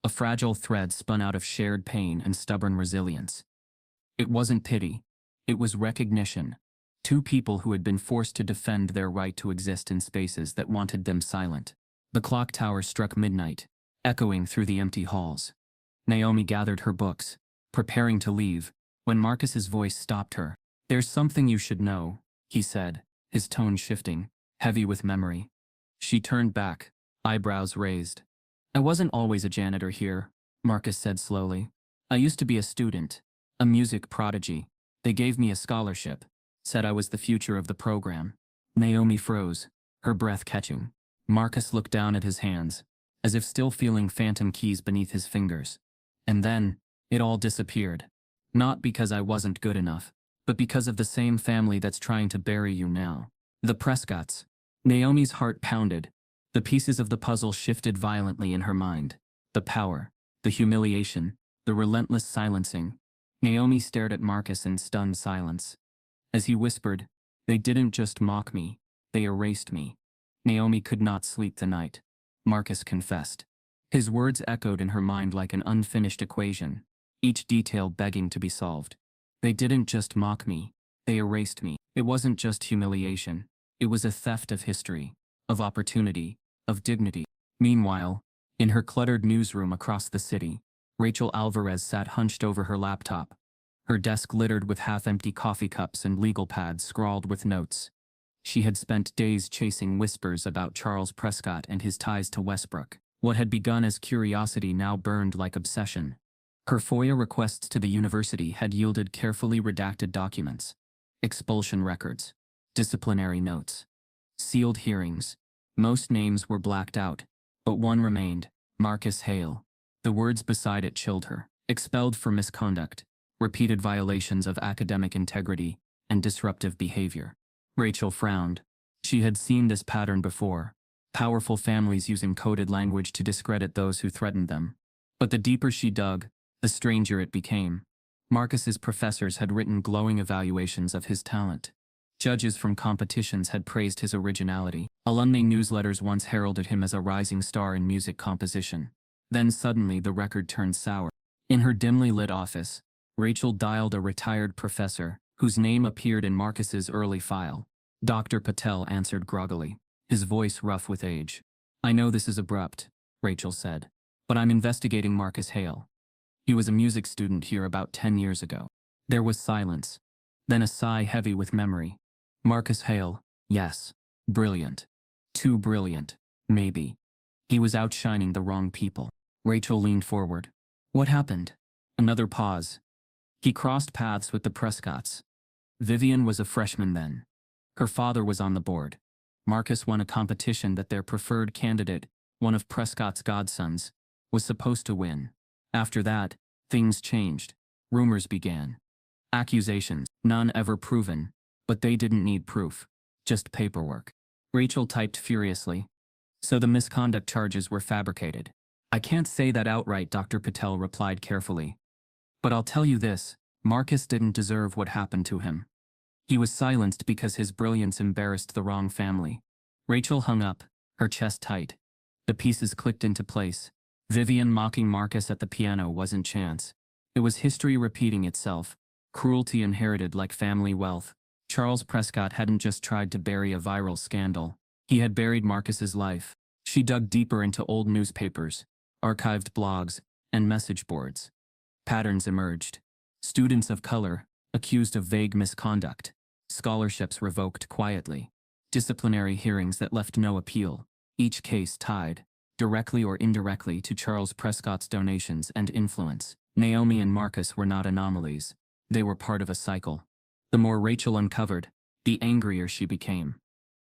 A fragile thread spun out of shared pain and stubborn resilience. It wasn't pity. It was recognition. Two people who had been forced to defend their right to exist in spaces that wanted them silent. The clock tower struck midnight, echoing through the empty halls. Naomi gathered her books, preparing to leave, when Marcus's voice stopped her. There's something you should know, he said, his tone shifting, heavy with memory. She turned back, eyebrows raised. I wasn't always a janitor here, Marcus said slowly. I used to be a student, a music prodigy. They gave me a scholarship, said I was the future of the program. Naomi froze, her breath catching. Marcus looked down at his hands, as if still feeling phantom keys beneath his fingers. And then, it all disappeared. Not because I wasn't good enough, but because of the same family that's trying to bury you now. The Prescotts. Naomi's heart pounded. The pieces of the puzzle shifted violently in her mind. The power, the humiliation, the relentless silencing. Naomi stared at Marcus in stunned silence. As he whispered, they didn't just mock me, they erased me. Naomi could not sleep the night. Marcus confessed. His words echoed in her mind like an unfinished equation, each detail begging to be solved. They didn't just mock me, they erased me. It wasn't just humiliation. It was a theft of history, of opportunity, of dignity. Meanwhile, in her cluttered newsroom across the city, Rachel Alvarez sat hunched over her laptop, her desk littered with half-empty coffee cups and legal pads scrawled with notes. She had spent days chasing whispers about Charles Prescott and his ties to Westbrook. What had begun as curiosity now burned like obsession. Her FOIA requests to the university had yielded carefully redacted documents, expulsion records, disciplinary notes, sealed hearings. Most names were blacked out, but one remained, Marcus Hale. The words beside it chilled her. Expelled for misconduct, repeated violations of academic integrity, and disruptive behavior. Rachel frowned. She had seen this pattern before. Powerful families using coded language to discredit those who threatened them. But the deeper she dug, the stranger it became. Marcus's professors had written glowing evaluations of his talent. Judges from competitions had praised his originality. Alumni newsletters once heralded him as a rising star in music composition. Then suddenly the record turned sour. In her dimly lit office, Rachel dialed a retired professor, whose name appeared in Marcus's early file. Dr. Patel answered groggily, his voice rough with age. I know this is abrupt, Rachel said, but I'm investigating Marcus Hale. He was a music student here about 10 years ago. There was silence, then a sigh heavy with memory. Marcus Hale, yes. Brilliant. Too brilliant, maybe. He was outshining the wrong people. Rachel leaned forward. What happened? Another pause. He crossed paths with the Prescotts. Vivian was a freshman then. Her father was on the board. Marcus won a competition that their preferred candidate, one of Prescott's godsons, was supposed to win. After that, things changed. Rumors began. Accusations, none ever proven, but they didn't need proof, just paperwork. Rachel typed furiously. So the misconduct charges were fabricated. I can't say that outright, Dr. Patel replied carefully. But I'll tell you this, Marcus didn't deserve what happened to him. He was silenced because his brilliance embarrassed the wrong family. Rachel hung up, her chest tight. The pieces clicked into place. Vivian mocking Marcus at the piano wasn't chance. It was history repeating itself, cruelty inherited like family wealth. Charles Prescott hadn't just tried to bury a viral scandal. He had buried Marcus's life. She dug deeper into old newspapers, archived blogs, and message boards. Patterns emerged. Students of color, accused of vague misconduct. Scholarships revoked quietly. Disciplinary hearings that left no appeal. Each case tied, directly or indirectly, to Charles Prescott's donations and influence. Naomi and Marcus were not anomalies. They were part of a cycle. The more Rachel uncovered, the angrier she became.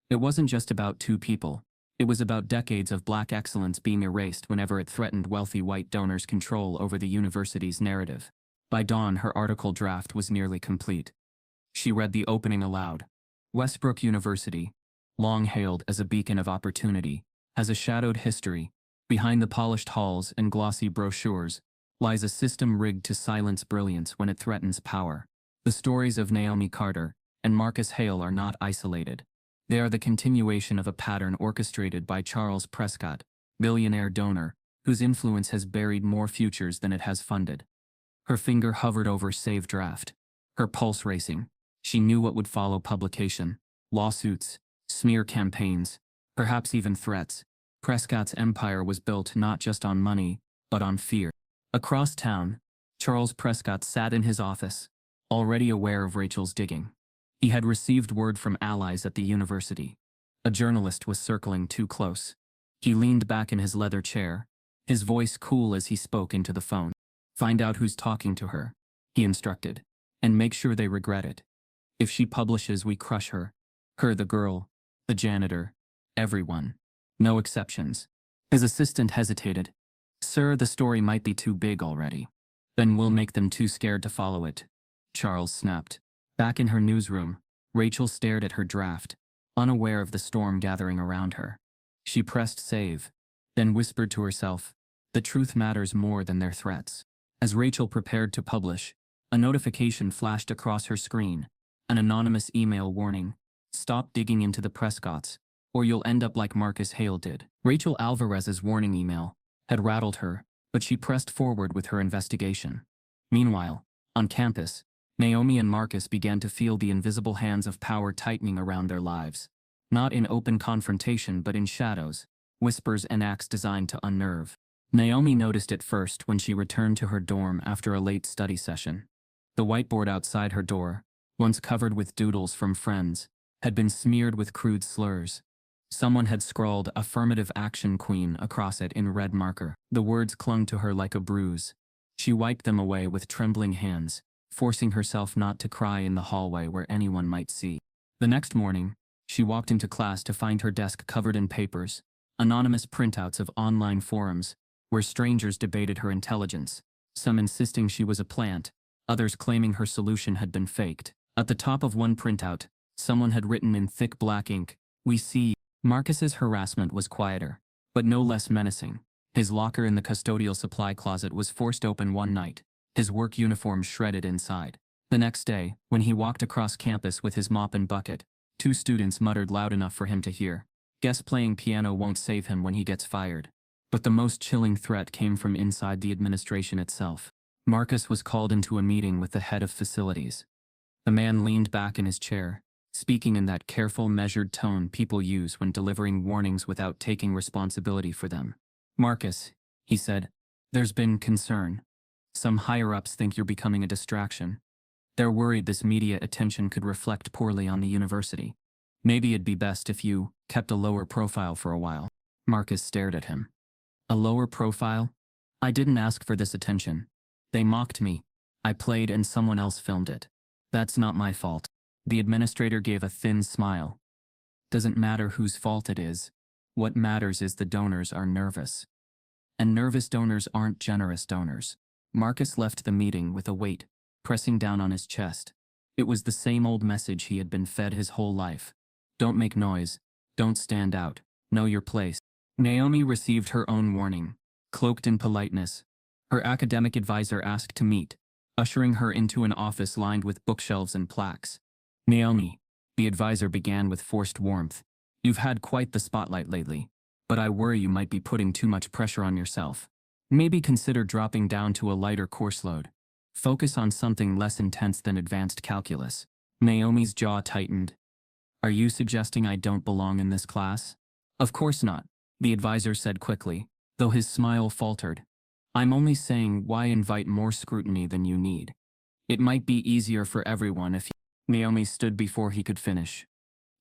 It wasn't just about two people. It was about decades of black excellence being erased whenever it threatened wealthy white donors' control over the university's narrative. By dawn, her article draft was nearly complete. She read the opening aloud. Westbrook University, long hailed as a beacon of opportunity, has a shadowed history. Behind the polished halls and glossy brochures lies a system rigged to silence brilliance when it threatens power. The stories of Naomi Carter and Marcus Hale are not isolated. They are the continuation of a pattern orchestrated by Charles Prescott, billionaire donor, whose influence has buried more futures than it has funded. Her finger hovered over save draft, her pulse racing. She knew what would follow: publication, lawsuits, smear campaigns, perhaps even threats. Prescott's empire was built not just on money, but on fear. Across town, Charles Prescott sat in his office, already aware of Rachel's digging. He had received word from allies at the university. A journalist was circling too close. He leaned back in his leather chair, his voice cool as he spoke into the phone. "Find out who's talking to her," he instructed, "and make sure they regret it. If she publishes, we crush her. Her, the girl, the janitor, everyone. No exceptions." His assistant hesitated. "Sir, the story might be too big already." "Then we'll make them too scared to follow it," Charles snapped. Back in her newsroom, Rachel stared at her draft, unaware of the storm gathering around her. She pressed save, then whispered to herself, "The truth matters more than their threats." As Rachel prepared to publish, a notification flashed across her screen, an anonymous email warning: "Stop digging into the Prescotts, or you'll end up like Marcus Hale did." Rachel Alvarez's warning email had rattled her, but she pressed forward with her investigation. Meanwhile, on campus, Naomi and Marcus began to feel the invisible hands of power tightening around their lives. Not in open confrontation but in shadows, whispers and acts designed to unnerve. Naomi noticed it first when she returned to her dorm after a late study session. The whiteboard outside her door, once covered with doodles from friends, had been smeared with crude slurs. Someone had scrawled "Affirmative Action Queen" across it in red marker. The words clung to her like a bruise. She wiped them away with trembling hands, forcing herself not to cry in the hallway where anyone might see. The next morning, she walked into class to find her desk covered in papers, anonymous printouts of online forums, where strangers debated her intelligence, some insisting she was a plant, others claiming her solution had been faked. At the top of one printout, someone had written in thick black ink, "We see." Marcus's harassment was quieter, but no less menacing. His locker in the custodial supply closet was forced open one night, his work uniform shredded inside. The next day, when he walked across campus with his mop and bucket, two students muttered loud enough for him to hear, "Guess playing piano won't save him when he gets fired." But the most chilling threat came from inside the administration itself. Marcus was called into a meeting with the head of facilities. The man leaned back in his chair, speaking in that careful, measured tone people use when delivering warnings without taking responsibility for them. "Marcus," he said, "there's been concern. Some higher-ups think you're becoming a distraction. They're worried this media attention could reflect poorly on the university. Maybe it'd be best if you kept a lower profile for a while." Marcus stared at him. "A lower profile? I didn't ask for this attention. They mocked me. I played and someone else filmed it. That's not my fault." The administrator gave a thin smile. "Doesn't matter whose fault it is. What matters is the donors are nervous. And nervous donors aren't generous donors." Marcus left the meeting with a weight pressing down on his chest. It was the same old message he had been fed his whole life. Don't make noise. Don't stand out. Know your place. Naomi received her own warning, cloaked in politeness. Her academic advisor asked to meet, ushering her into an office lined with bookshelves and plaques. "Naomi," the advisor began with forced warmth, "you've had quite the spotlight lately, but I worry you might be putting too much pressure on yourself. Maybe consider dropping down to a lighter course load. Focus on something less intense than advanced calculus." Naomi's jaw tightened. "Are you suggesting I don't belong in this class?" "Of course not," the advisor said quickly, though his smile faltered. "I'm only saying, why invite more scrutiny than you need? It might be easier for everyone if you—" Naomi stood before he could finish.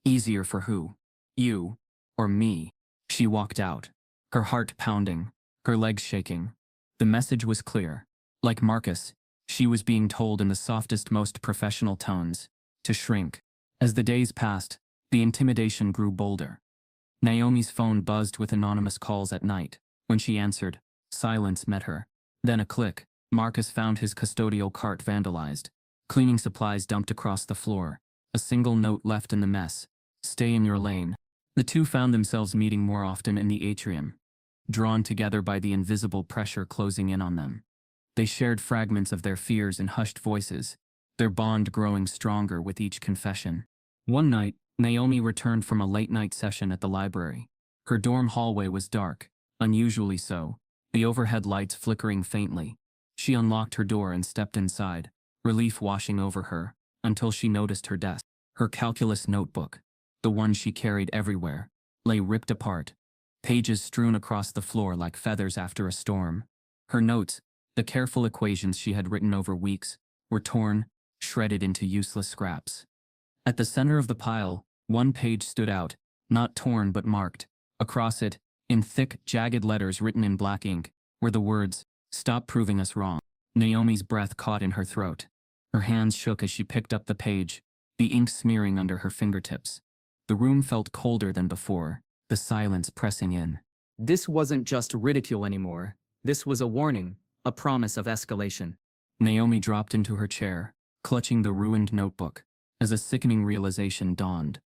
"Easier for who? You? Or me?" She walked out, her heart pounding, her legs shaking. The message was clear. Like Marcus, she was being told in the softest, most professional tones to shrink. As the days passed, the intimidation grew bolder. Naomi's phone buzzed with anonymous calls at night. When she answered, silence met her. Then a click. Marcus found his custodial cart vandalized. Cleaning supplies dumped across the floor. A single note left in the mess. Stay in your lane. The two found themselves meeting more often in the atrium, drawn together by the invisible pressure closing in on them. They shared fragments of their fears in hushed voices, their bond growing stronger with each confession. One night, Naomi returned from a late-night session at the library. Her dorm hallway was dark, unusually so, the overhead lights flickering faintly. She unlocked her door and stepped inside, relief washing over her, until she noticed her desk. Her calculus notebook, the one she carried everywhere, lay ripped apart, pages strewn across the floor like feathers after a storm. Her notes, the careful equations she had written over weeks, were torn, shredded into useless scraps. At the center of the pile, one page stood out, not torn but marked. Across it, in thick, jagged letters written in black ink, were the words, "Stop proving us wrong." Naomi's breath caught in her throat. Her hands shook as she picked up the page, the ink smearing under her fingertips. The room felt colder than before, the silence pressing in. This wasn't just ridicule anymore. This was a warning, a promise of escalation. Naomi dropped into her chair, clutching the ruined notebook, as a sickening realization dawned.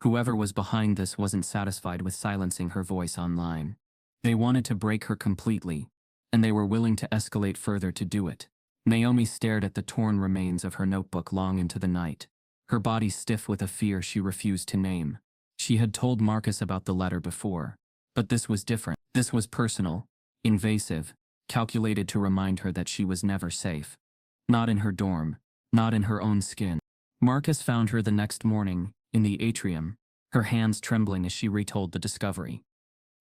Whoever was behind this wasn't satisfied with silencing her voice online. They wanted to break her completely, and they were willing to escalate further to do it. Naomi stared at the torn remains of her notebook long into the night, her body stiff with a fear she refused to name. She had told Marcus about the letter before, but this was different. This was personal, invasive, calculated to remind her that she was never safe. Not in her dorm, not in her own skin. Marcus found her the next morning, in the atrium, her hands trembling as she retold the discovery.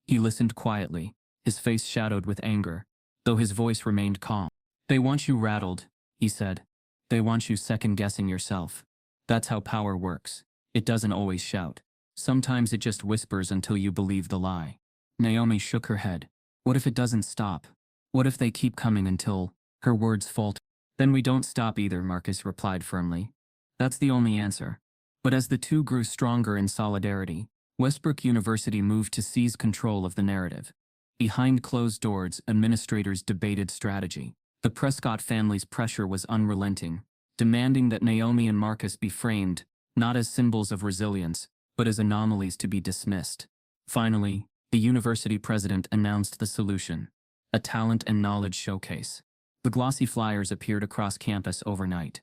He listened quietly, his face shadowed with anger, though his voice remained calm. "They want you rattled," he said. "They want you second-guessing yourself. That's how power works. It doesn't always shout. Sometimes it just whispers until you believe the lie." Naomi shook her head. What if it doesn't stop? What if they keep coming until her words faltered? "Then we don't stop either," Marcus replied firmly. "That's the only answer." But as the two grew stronger in solidarity, Westbrook University moved to seize control of the narrative. Behind closed doors, administrators debated strategy. The Prescott family's pressure was unrelenting, demanding that Naomi and Marcus be framed, not as symbols of resilience, but as anomalies to be dismissed. Finally, the university president announced the solution: a talent and knowledge showcase. The glossy flyers appeared across campus overnight.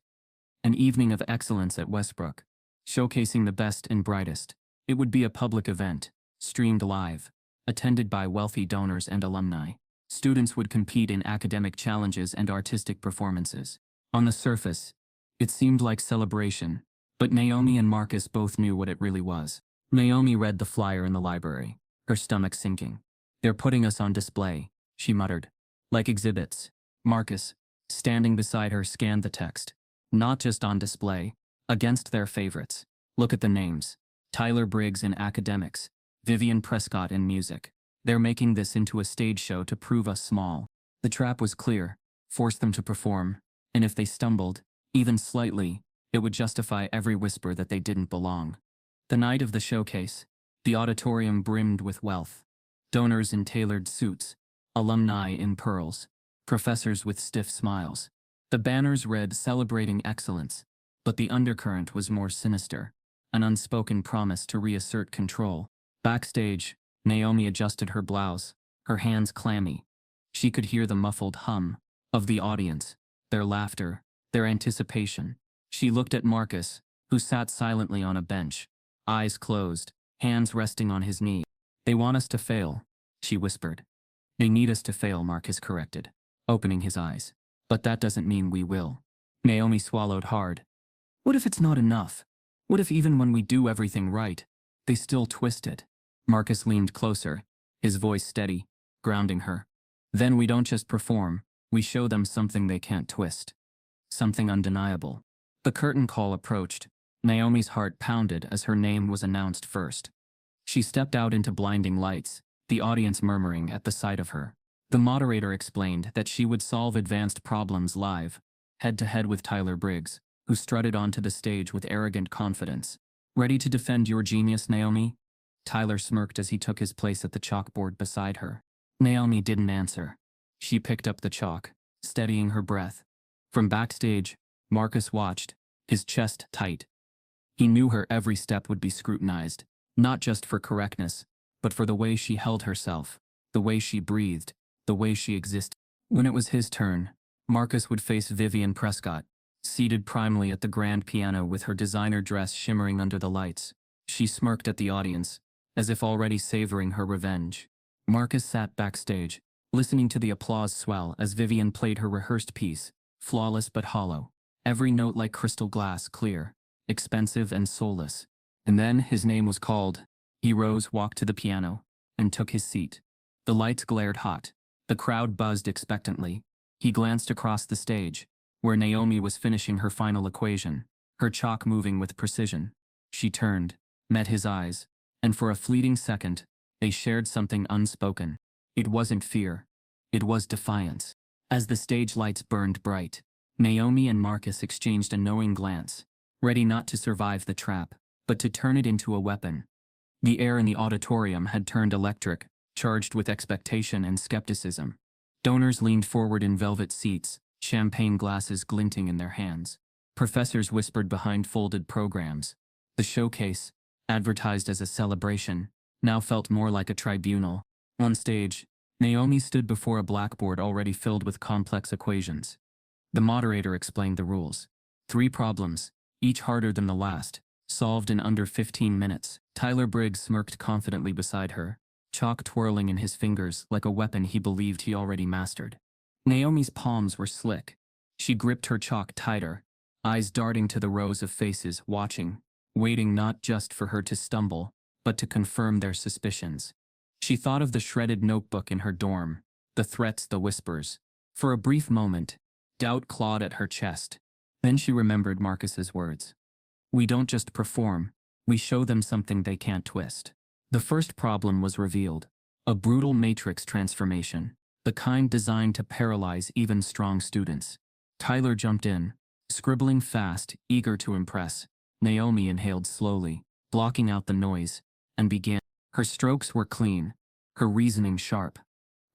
An evening of excellence at Westbrook, showcasing the best and brightest. It would be a public event, streamed live, attended by wealthy donors and alumni. Students would compete in academic challenges and artistic performances. On the surface, it seemed like celebration, but Naomi and Marcus both knew what it really was. Naomi read the flyer in the library, her stomach sinking. "They're putting us on display," she muttered. "Like exhibits." Marcus, standing beside her, scanned the text. "Not just on display, against their favorites. Look at the names. Tyler Briggs in academics, Vivian Prescott in music. They're making this into a stage show to prove us small." The trap was clear: force them to perform, and if they stumbled, even slightly, it would justify every whisper that they didn't belong. The night of the showcase, the auditorium brimmed with wealth. Donors in tailored suits, alumni in pearls, professors with stiff smiles. The banners read "Celebrating Excellence," but the undercurrent was more sinister, an unspoken promise to reassert control. Backstage, Naomi adjusted her blouse, her hands clammy. She could hear the muffled hum of the audience, their laughter, their anticipation. She looked at Marcus, who sat silently on a bench, eyes closed, hands resting on his knee. "They want us to fail," she whispered. "They need us to fail," Marcus corrected, opening his eyes. "But that doesn't mean we will." Naomi swallowed hard. What if it's not enough? What if even when we do everything right, they still twist it? Marcus leaned closer, his voice steady, grounding her. "Then we don't just perform, we show them something they can't twist. Something undeniable." The curtain call approached. Naomi's heart pounded as her name was announced first. She stepped out into blinding lights, the audience murmuring at the sight of her. The moderator explained that she would solve advanced problems live, head-to-head with Tyler Briggs, who strutted onto the stage with arrogant confidence. "Ready to defend your genius, Naomi?" Tyler smirked as he took his place at the chalkboard beside her. Naomi didn't answer. She picked up the chalk, steadying her breath. From backstage, Marcus watched, his chest tight. He knew her every step would be scrutinized, not just for correctness, but for the way she held herself, the way she breathed, the way she existed. When it was his turn, Marcus would face Vivian Prescott, seated primely at the grand piano with her designer dress shimmering under the lights. She smirked at the audience, as if already savoring her revenge. Marcus sat backstage, listening to the applause swell as Vivian played her rehearsed piece, flawless but hollow, every note like crystal glass, clear, expensive and soulless. And then his name was called. He rose, walked to the piano, and took his seat. The lights glared hot. The crowd buzzed expectantly. He glanced across the stage, where Naomi was finishing her final equation, her chalk moving with precision. She turned, met his eyes, and for a fleeting second, they shared something unspoken. It wasn't fear. It was defiance. As the stage lights burned bright, Naomi and Marcus exchanged a knowing glance, ready not to survive the trap, but to turn it into a weapon. The air in the auditorium had turned electric, charged with expectation and skepticism. Donors leaned forward in velvet seats, champagne glasses glinting in their hands. Professors whispered behind folded programs. The showcase, advertised as a celebration, now felt more like a tribunal. On stage, Naomi stood before a blackboard already filled with complex equations. The moderator explained the rules. 3 problems, each harder than the last, solved in under 15 minutes. Tyler Briggs smirked confidently beside her, chalk twirling in his fingers like a weapon he believed he already mastered. Naomi's palms were slick. She gripped her chalk tighter, eyes darting to the rows of faces watching, waiting not just for her to stumble, but to confirm their suspicions. She thought of the shredded notebook in her dorm, the threats, the whispers. For a brief moment, doubt clawed at her chest. Then she remembered Marcus's words. We don't just perform, we show them something they can't twist. The first problem was revealed. A brutal matrix transformation, the kind designed to paralyze even strong students. Tyler jumped in, scribbling fast, eager to impress. Naomi inhaled slowly, blocking out the noise, and began. Her strokes were clean, her reasoning sharp.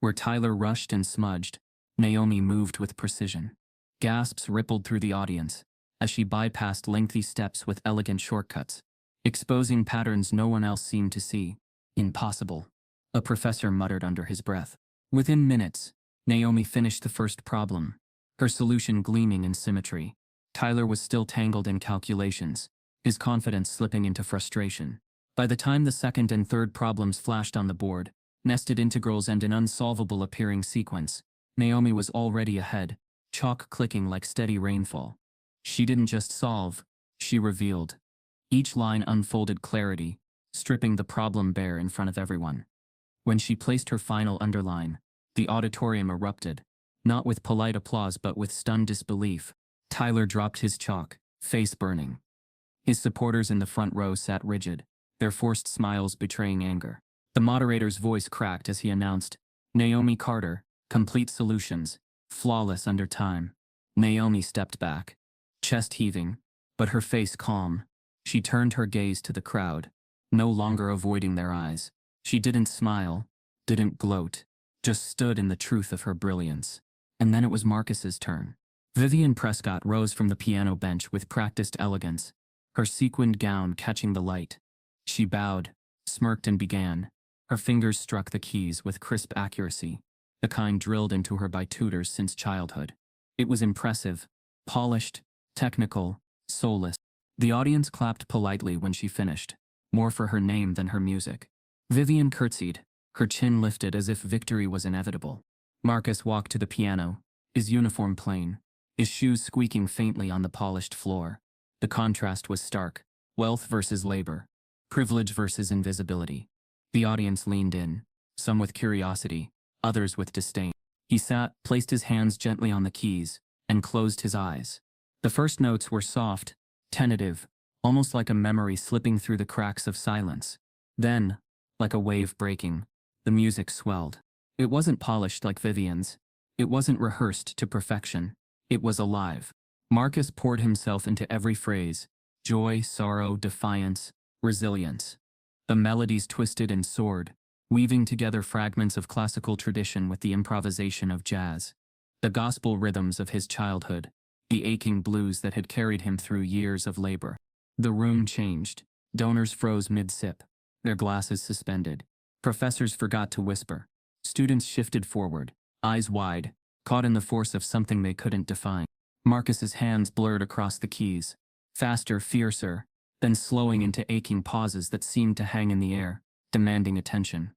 Where Tyler rushed and smudged, Naomi moved with precision. Gasps rippled through the audience as she bypassed lengthy steps with elegant shortcuts, exposing patterns no one else seemed to see. Impossible, a professor muttered under his breath. Within minutes, Naomi finished the first problem, her solution gleaming in symmetry. Tyler was still tangled in calculations, his confidence slipping into frustration. By the time the second and third problems flashed on the board, nested integrals and an unsolvable appearing sequence, Naomi was already ahead, chalk clicking like steady rainfall. She didn't just solve, she revealed. Each line unfolded clarity, stripping the problem bare in front of everyone. When she placed her final underline, the auditorium erupted, not with polite applause but with stunned disbelief. Tyler dropped his chalk, face burning. His supporters in the front row sat rigid, their forced smiles betraying anger. The moderator's voice cracked as he announced, Naomi Carter, complete solutions, flawless under time. Naomi stepped back, chest heaving, but her face calm. She turned her gaze to the crowd, no longer avoiding their eyes. She didn't smile, didn't gloat, just stood in the truth of her brilliance. And then it was Marcus's turn. Vivian Prescott rose from the piano bench with practiced elegance, her sequined gown catching the light. She bowed, smirked and began. Her fingers struck the keys with crisp accuracy, the kind drilled into her by tutors since childhood. It was impressive, polished, technical, soulless. The audience clapped politely when she finished, more for her name than her music. Vivian curtsied, her chin lifted as if victory was inevitable. Marcus walked to the piano, his uniform plain, his shoes squeaking faintly on the polished floor. The contrast was stark, wealth versus labor, privilege versus invisibility. The audience leaned in, some with curiosity, others with disdain. He sat, placed his hands gently on the keys, and closed his eyes. The first notes were soft, tentative, almost like a memory slipping through the cracks of silence. Then, like a wave breaking, the music swelled. It wasn't polished like Vivian's. It wasn't rehearsed to perfection. It was alive. Marcus poured himself into every phrase, joy, sorrow, defiance, resilience. The melodies twisted and soared, weaving together fragments of classical tradition with the improvisation of jazz. The gospel rhythms of his childhood, the aching blues that had carried him through years of labor. The room changed. Donors froze mid-sip, their glasses suspended. Professors forgot to whisper. Students shifted forward, eyes wide, caught in the force of something they couldn't define. Marcus's hands blurred across the keys, faster, fiercer, then slowing into aching pauses that seemed to hang in the air, demanding attention.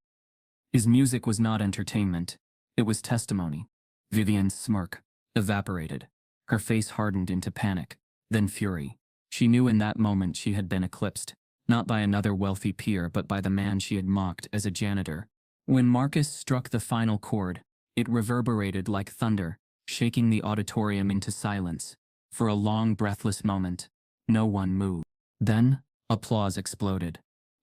His music was not entertainment, it was testimony. Vivian's smirk evaporated. Her face hardened into panic, then fury. She knew in that moment she had been eclipsed, not by another wealthy peer but by the man she had mocked as a janitor. When Marcus struck the final chord, it reverberated like thunder, shaking the auditorium into silence. For a long, breathless moment, no one moved. Then, applause exploded.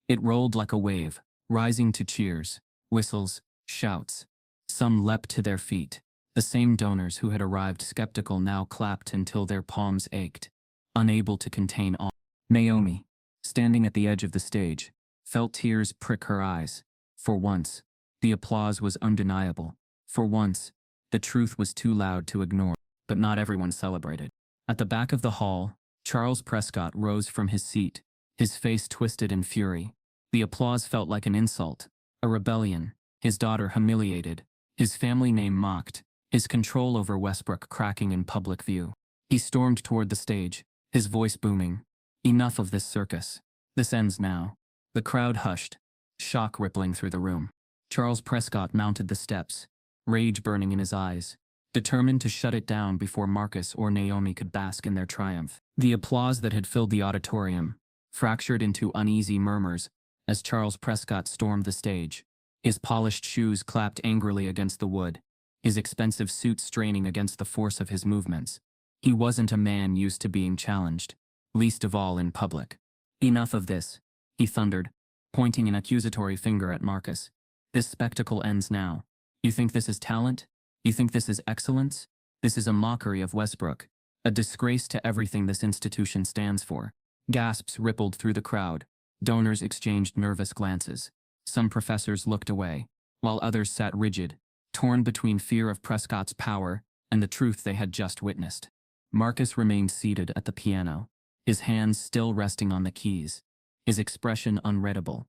It rolled like a wave, rising to cheers, whistles, shouts. Some leapt to their feet. The same donors who had arrived skeptical now clapped until their palms ached, unable to contain awe. Naomi, standing at the edge of the stage, felt tears prick her eyes. For once, the applause was undeniable. For once, the truth was too loud to ignore. But not everyone celebrated. At the back of the hall, Charles Prescott rose from his seat, his face twisted in fury. The applause felt like an insult, a rebellion, his daughter humiliated, his family name mocked, his control over Westbrook cracking in public view. He stormed toward the stage, his voice booming. Enough of this circus. This ends now. The crowd hushed, shock rippling through the room. Charles Prescott mounted the steps, rage burning in his eyes, determined to shut it down before Marcus or Naomi could bask in their triumph. The applause that had filled the auditorium fractured into uneasy murmurs as Charles Prescott stormed the stage. His polished shoes clapped angrily against the wood, his expensive suit straining against the force of his movements. He wasn't a man used to being challenged, least of all in public. Enough of this, he thundered, pointing an accusatory finger at Marcus. This spectacle ends now. You think this is talent? You think this is excellence? This is a mockery of Westbrook, a disgrace to everything this institution stands for. Gasps rippled through the crowd. Donors exchanged nervous glances. Some professors looked away, while others sat rigid, torn between fear of Prescott's power and the truth they had just witnessed. Marcus remained seated at the piano, his hands still resting on the keys, his expression unreadable.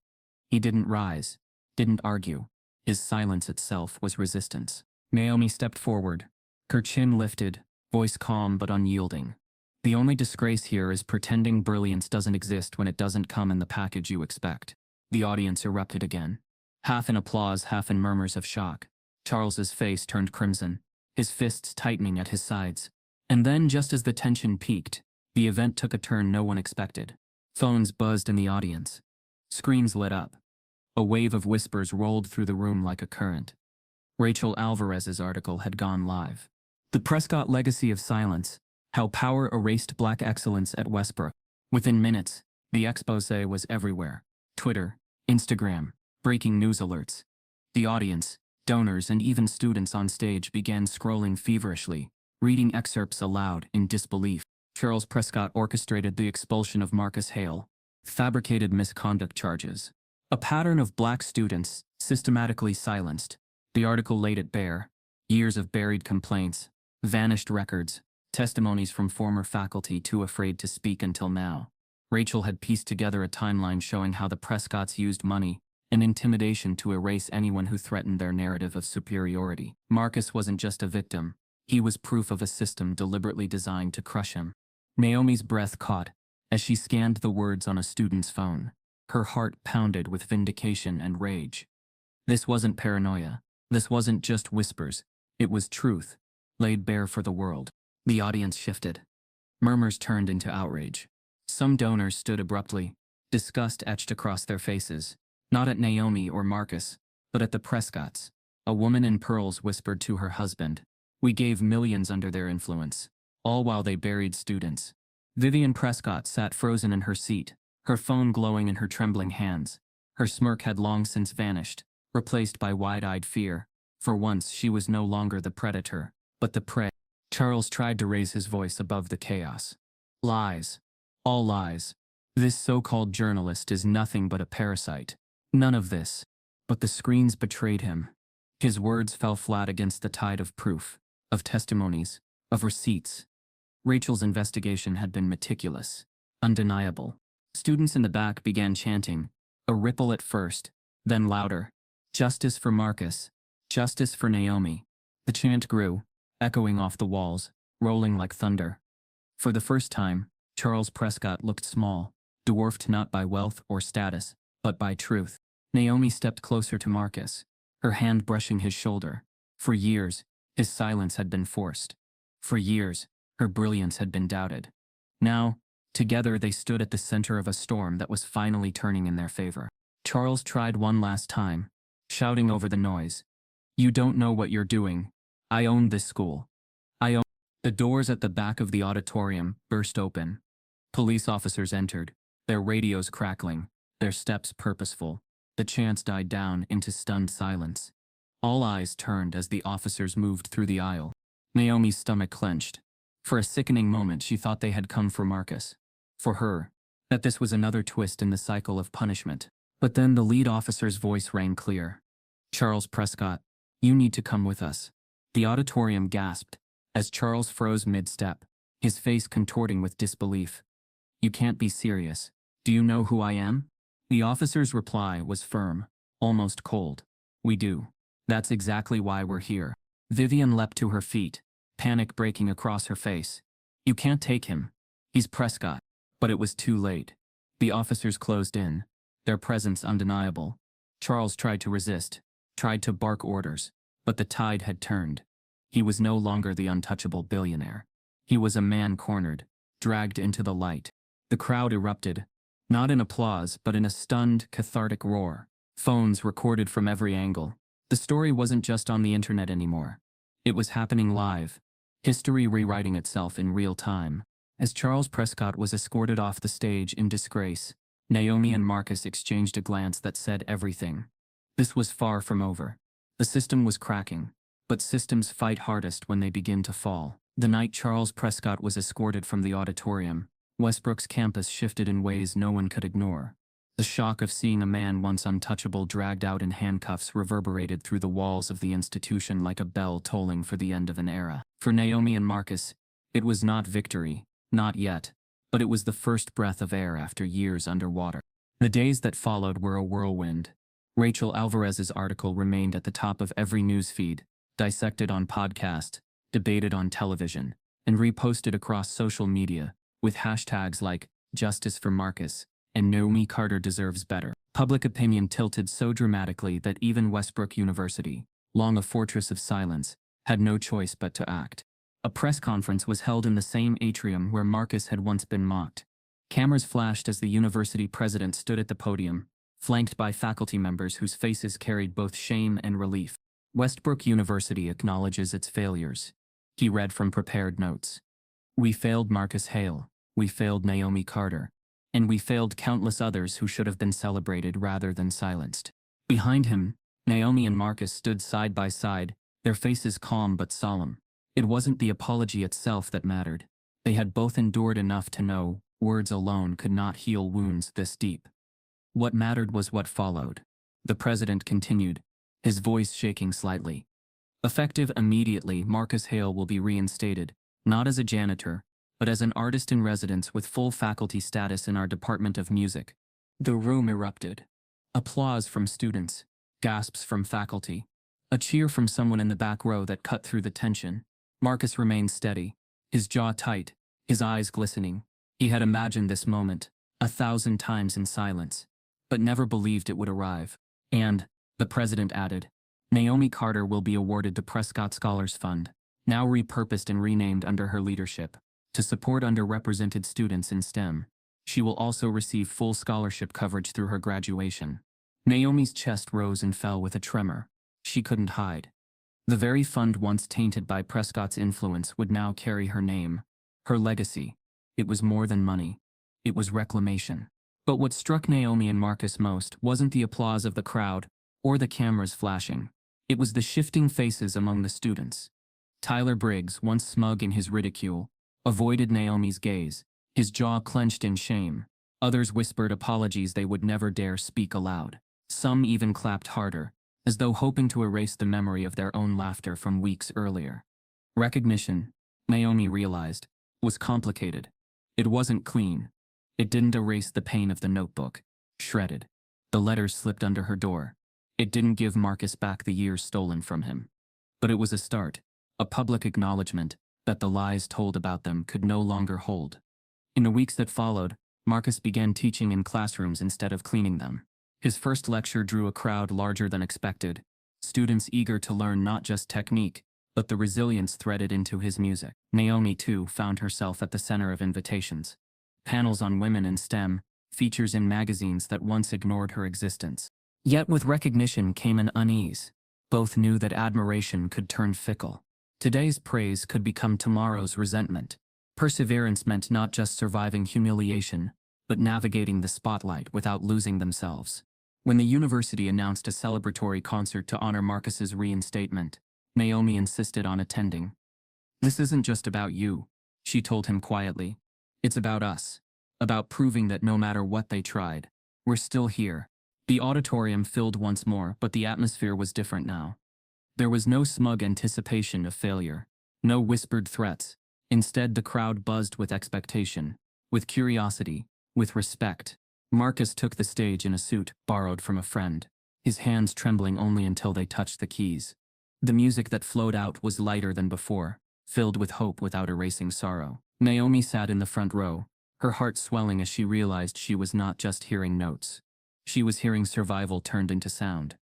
He didn't rise, didn't argue. His silence itself was resistance. Naomi stepped forward, her chin lifted, voice calm but unyielding. The only disgrace here is pretending brilliance doesn't exist when it doesn't come in the package you expect. The audience erupted again, half in applause, half in murmurs of shock. Charles's face turned crimson, his fists tightening at his sides. And then, just as the tension peaked, the event took a turn no one expected. Phones buzzed in the audience. Screens lit up. A wave of whispers rolled through the room like a current. Rachel Alvarez's article had gone live. The Prescott Legacy of Silence: How Power Erased Black Excellence at Westbrook. Within minutes, the exposé was everywhere. Twitter, Instagram, breaking news alerts. The audience, donors, and even students on stage began scrolling feverishly, reading excerpts aloud in disbelief. Charles Prescott orchestrated the expulsion of Marcus Hale, fabricated misconduct charges. A pattern of black students, systematically silenced. The article laid it bare. Years of buried complaints, vanished records, testimonies from former faculty too afraid to speak until now. Rachel had pieced together a timeline showing how the Prescotts used money and intimidation to erase anyone who threatened their narrative of superiority. Marcus wasn't just a victim. He was proof of a system deliberately designed to crush him. Naomi's breath caught as she scanned the words on a student's phone. Her heart pounded with vindication and rage. This wasn't paranoia. This wasn't just whispers. It was truth, laid bare for the world. The audience shifted. Murmurs turned into outrage. Some donors stood abruptly, disgust etched across their faces, not at Naomi or Marcus, but at the Prescotts. A woman in pearls whispered to her husband, "We gave millions under their influence," all while they buried students. Vivian Prescott sat frozen in her seat, her phone glowing in her trembling hands. Her smirk had long since vanished, replaced by wide-eyed fear. For once, she was no longer the predator, but the prey. Charles tried to raise his voice above the chaos. Lies. All lies. This so-called journalist is nothing but a parasite. None of this. But the screens betrayed him. His words fell flat against the tide of proof, of testimonies, of receipts. Rachel's investigation had been meticulous, undeniable. Students in the back began chanting, a ripple at first, then louder. Justice for Marcus. Justice for Naomi. The chant grew, echoing off the walls, rolling like thunder. For the first time, Charles Prescott looked small, dwarfed not by wealth or status, but by truth. Naomi stepped closer to Marcus, her hand brushing his shoulder. For years, his silence had been forced. For years, her brilliance had been doubted. Now, together they stood at the center of a storm that was finally turning in their favor. Charles tried one last time, shouting over the noise. You don't know what you're doing. I own this school. I own. The doors at the back of the auditorium burst open. Police officers entered, their radios crackling, their steps purposeful. The chants died down into stunned silence. All eyes turned as the officers moved through the aisle. Naomi's stomach clenched. For a sickening moment she thought they had come for Marcus. For her, that this was another twist in the cycle of punishment. But then the lead officer's voice rang clear. Charles Prescott, you need to come with us. The auditorium gasped, as Charles froze mid-step, his face contorting with disbelief. You can't be serious. Do you know who I am? The officer's reply was firm, almost cold. We do. That's exactly why we're here. Vivian leapt to her feet, panic breaking across her face. You can't take him. He's Prescott. But it was too late. The officers closed in, their presence undeniable. Charles tried to resist, tried to bark orders, but the tide had turned. He was no longer the untouchable billionaire. He was a man cornered, dragged into the light. The crowd erupted, not in applause but in a stunned, cathartic roar. Phones recorded from every angle. The story wasn't just on the internet anymore. It was happening live, history rewriting itself in real time. As Charles Prescott was escorted off the stage in disgrace, Naomi and Marcus exchanged a glance that said everything. This was far from over. The system was cracking, but systems fight hardest when they begin to fall. The night Charles Prescott was escorted from the auditorium, Westbrook's campus shifted in ways no one could ignore. The shock of seeing a man once untouchable dragged out in handcuffs reverberated through the walls of the institution like a bell tolling for the end of an era. For Naomi and Marcus, it was not victory, not yet, but it was the first breath of air after years underwater. The days that followed were a whirlwind. Rachel Alvarez's article remained at the top of every newsfeed, dissected on podcast, debated on television, and reposted across social media, with hashtags like Justice for Marcus and Naomi Carter deserves better. Public opinion tilted so dramatically that even Westbrook University, long a fortress of silence, had no choice but to act. A press conference was held in the same atrium where Marcus had once been mocked. Cameras flashed as the university president stood at the podium, flanked by faculty members whose faces carried both shame and relief. Westbrook University acknowledges its failures. He read from prepared notes. We failed Marcus Hale, we failed Naomi Carter, and we failed countless others who should have been celebrated rather than silenced. Behind him, Naomi and Marcus stood side by side, their faces calm but solemn. It wasn't the apology itself that mattered. They had both endured enough to know words alone could not heal wounds this deep. What mattered was what followed. The president continued, his voice shaking slightly. Effective immediately, Marcus Hale will be reinstated, not as a janitor, but as an artist in residence with full faculty status in our Department of Music. The room erupted. Applause from students, gasps from faculty, a cheer from someone in the back row that cut through the tension. Marcus remained steady, his jaw tight, his eyes glistening. He had imagined this moment 1,000 times in silence, but never believed it would arrive. And, the president added, Naomi Carter will be awarded the Prescott Scholars Fund, now repurposed and renamed under her leadership, to support underrepresented students in STEM. She will also receive full scholarship coverage through her graduation. Naomi's chest rose and fell with a tremor. She couldn't hide. The very fund once tainted by Prescott's influence would now carry her name, her legacy. It was more than money. It was reclamation. But what struck Naomi and Marcus most wasn't the applause of the crowd or the cameras flashing. It was the shifting faces among the students. Tyler Briggs, once smug in his ridicule, avoided Naomi's gaze, his jaw clenched in shame. Others whispered apologies they would never dare speak aloud. Some even clapped harder, as though hoping to erase the memory of their own laughter from weeks earlier. Recognition, Naomi realized, was complicated. It wasn't clean. It didn't erase the pain of the notebook. Shredded. The letters slipped under her door. It didn't give Marcus back the years stolen from him. But it was a start, a public acknowledgement that the lies told about them could no longer hold. In the weeks that followed, Marcus began teaching in classrooms instead of cleaning them. His first lecture drew a crowd larger than expected, students eager to learn not just technique, but the resilience threaded into his music. Naomi, too, found herself at the center of invitations. Panels on women in STEM, features in magazines that once ignored her existence. Yet with recognition came an unease. Both knew that admiration could turn fickle. Today's praise could become tomorrow's resentment. Perseverance meant not just surviving humiliation, but navigating the spotlight without losing themselves. When the university announced a celebratory concert to honor Marcus's reinstatement, Naomi insisted on attending. "This isn't just about you," she told him quietly. "It's about us. About proving that no matter what they tried, we're still here." The auditorium filled once more, but the atmosphere was different now. There was no smug anticipation of failure, no whispered threats. Instead, the crowd buzzed with expectation, with curiosity, with respect. Marcus took the stage in a suit borrowed from a friend, his hands trembling only until they touched the keys. The music that flowed out was lighter than before, filled with hope without erasing sorrow. Naomi sat in the front row, her heart swelling as she realized she was not just hearing notes. She was hearing survival turned into sound.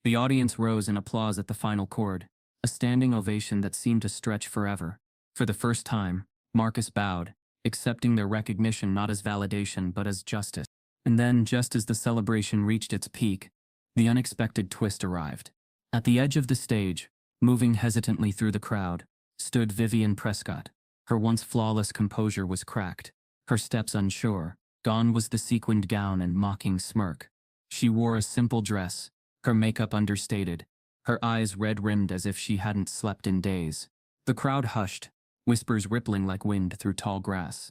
The audience rose in applause at the final chord, a standing ovation that seemed to stretch forever. For the first time, Marcus bowed, accepting their recognition not as validation but as justice. And then, just as the celebration reached its peak, the unexpected twist arrived. At the edge of the stage, moving hesitantly through the crowd, stood Vivian Prescott. Her once flawless composure was cracked, her steps unsure. Gone was the sequined gown and mocking smirk. She wore a simple dress, her makeup understated, her eyes red-rimmed as if she hadn't slept in days. The crowd hushed, whispers rippling like wind through tall grass.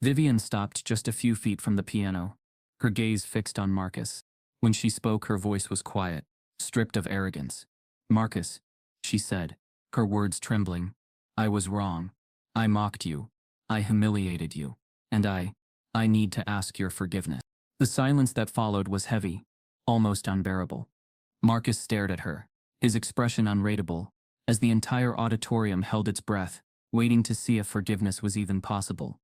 Vivian stopped just a few feet from the piano, her gaze fixed on Marcus. When she spoke, her voice was quiet, stripped of arrogance. "Marcus," she said, her words trembling, "I was wrong. I mocked you. I humiliated you. And I need to ask your forgiveness." The silence that followed was heavy, almost unbearable. Marcus stared at her, his expression unreadable, as the entire auditorium held its breath, waiting to see if forgiveness was even possible.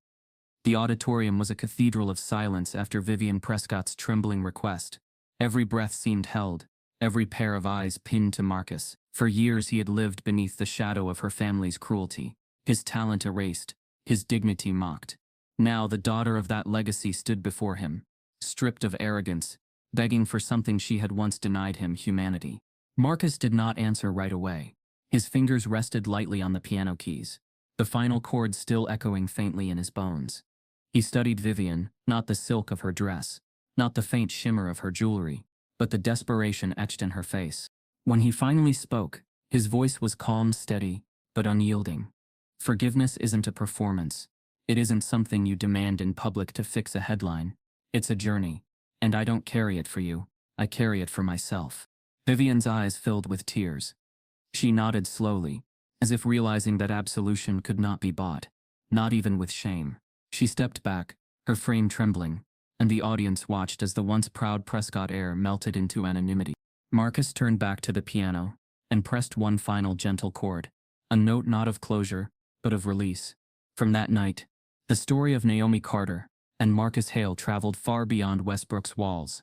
The auditorium was a cathedral of silence after Vivian Prescott's trembling request. Every breath seemed held, every pair of eyes pinned to Marcus. For years he had lived beneath the shadow of her family's cruelty, his talent erased, his dignity mocked. Now the daughter of that legacy stood before him, stripped of arrogance, begging for something she had once denied him: humanity. Marcus did not answer right away. His fingers rested lightly on the piano keys, the final chord still echoing faintly in his bones. He studied Vivian, not the silk of her dress, not the faint shimmer of her jewelry, but the desperation etched in her face. When he finally spoke, his voice was calm, steady, but unyielding. "Forgiveness isn't a performance. It isn't something you demand in public to fix a headline. It's a journey, and I don't carry it for you, I carry it for myself." Vivian's eyes filled with tears. She nodded slowly, as if realizing that absolution could not be bought, not even with shame. She stepped back, her frame trembling, and the audience watched as the once proud Prescott heir melted into anonymity. Marcus turned back to the piano and pressed one final gentle chord, a note not of closure, but of release. From that night, the story of Naomi Carter and Marcus Hale traveled far beyond Westbrook's walls.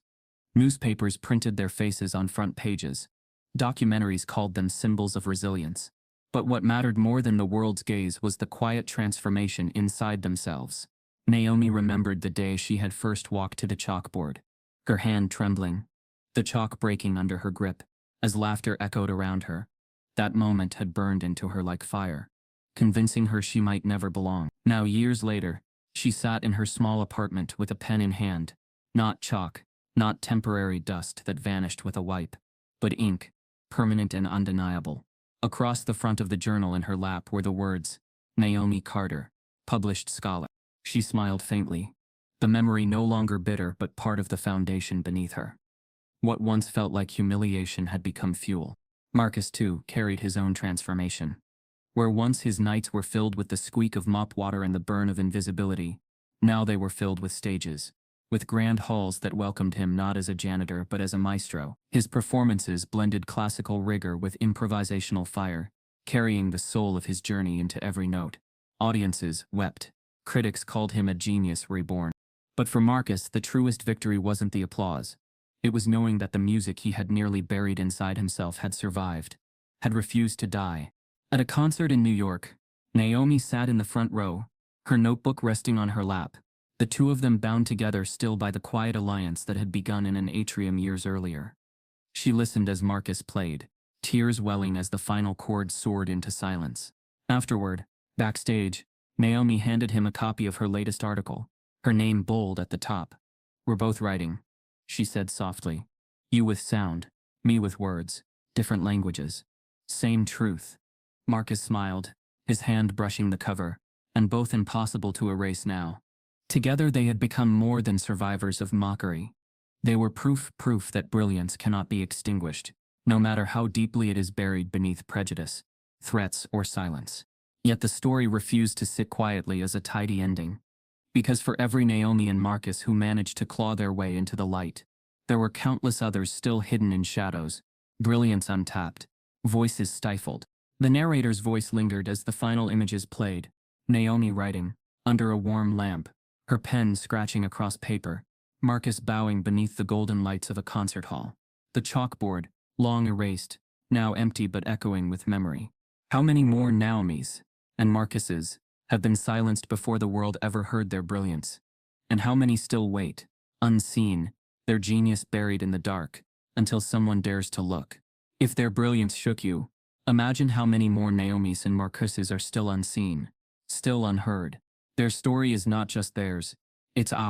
Newspapers printed their faces on front pages. Documentaries called them symbols of resilience. But what mattered more than the world's gaze was the quiet transformation inside themselves. Naomi remembered the day she had first walked to the chalkboard, her hand trembling, the chalk breaking under her grip, as laughter echoed around her. That moment had burned into her like fire, convincing her she might never belong. Now, years later, she sat in her small apartment with a pen in hand, not chalk, not temporary dust that vanished with a wipe, but ink, permanent and undeniable. Across the front of the journal in her lap were the words, "Naomi Carter, published scholar." She smiled faintly, the memory no longer bitter but part of the foundation beneath her. What once felt like humiliation had become fuel. Marcus, too, carried his own transformation. Where once his nights were filled with the squeak of mop water and the burn of invisibility, now they were filled with stages, with grand halls that welcomed him not as a janitor but as a maestro. His performances blended classical rigor with improvisational fire, carrying the soul of his journey into every note. Audiences wept. Critics called him a genius reborn. But for Marcus, the truest victory wasn't the applause. It was knowing that the music he had nearly buried inside himself had survived, had refused to die. At a concert in New York, Naomi sat in the front row, her notebook resting on her lap, the two of them bound together still by the quiet alliance that had begun in an atrium years earlier. She listened as Marcus played, tears welling as the final chord soared into silence. Afterward, backstage, Naomi handed him a copy of her latest article, her name bold at the top. "We're both writing," she said softly. "You with sound, me with words, different languages. Same truth." Marcus smiled, his hand brushing the cover, and both impossible to erase now. Together they had become more than survivors of mockery. They were proof that brilliance cannot be extinguished, no matter how deeply it is buried beneath prejudice, threats, or silence. Yet the story refused to sit quietly as a tidy ending. Because for every Naomi and Marcus who managed to claw their way into the light, there were countless others still hidden in shadows, brilliance untapped, voices stifled. The narrator's voice lingered as the final images played, Naomi writing, under a warm lamp, her pen scratching across paper, Marcus bowing beneath the golden lights of a concert hall. The chalkboard, long erased, now empty but echoing with memory. How many more Naomis and Marcuses have been silenced before the world ever heard their brilliance? And how many still wait, unseen, their genius buried in the dark, until someone dares to look? If their brilliance shook you, imagine how many more Naomis and Marcuses are still unseen, still unheard. Their story is not just theirs, it's ours.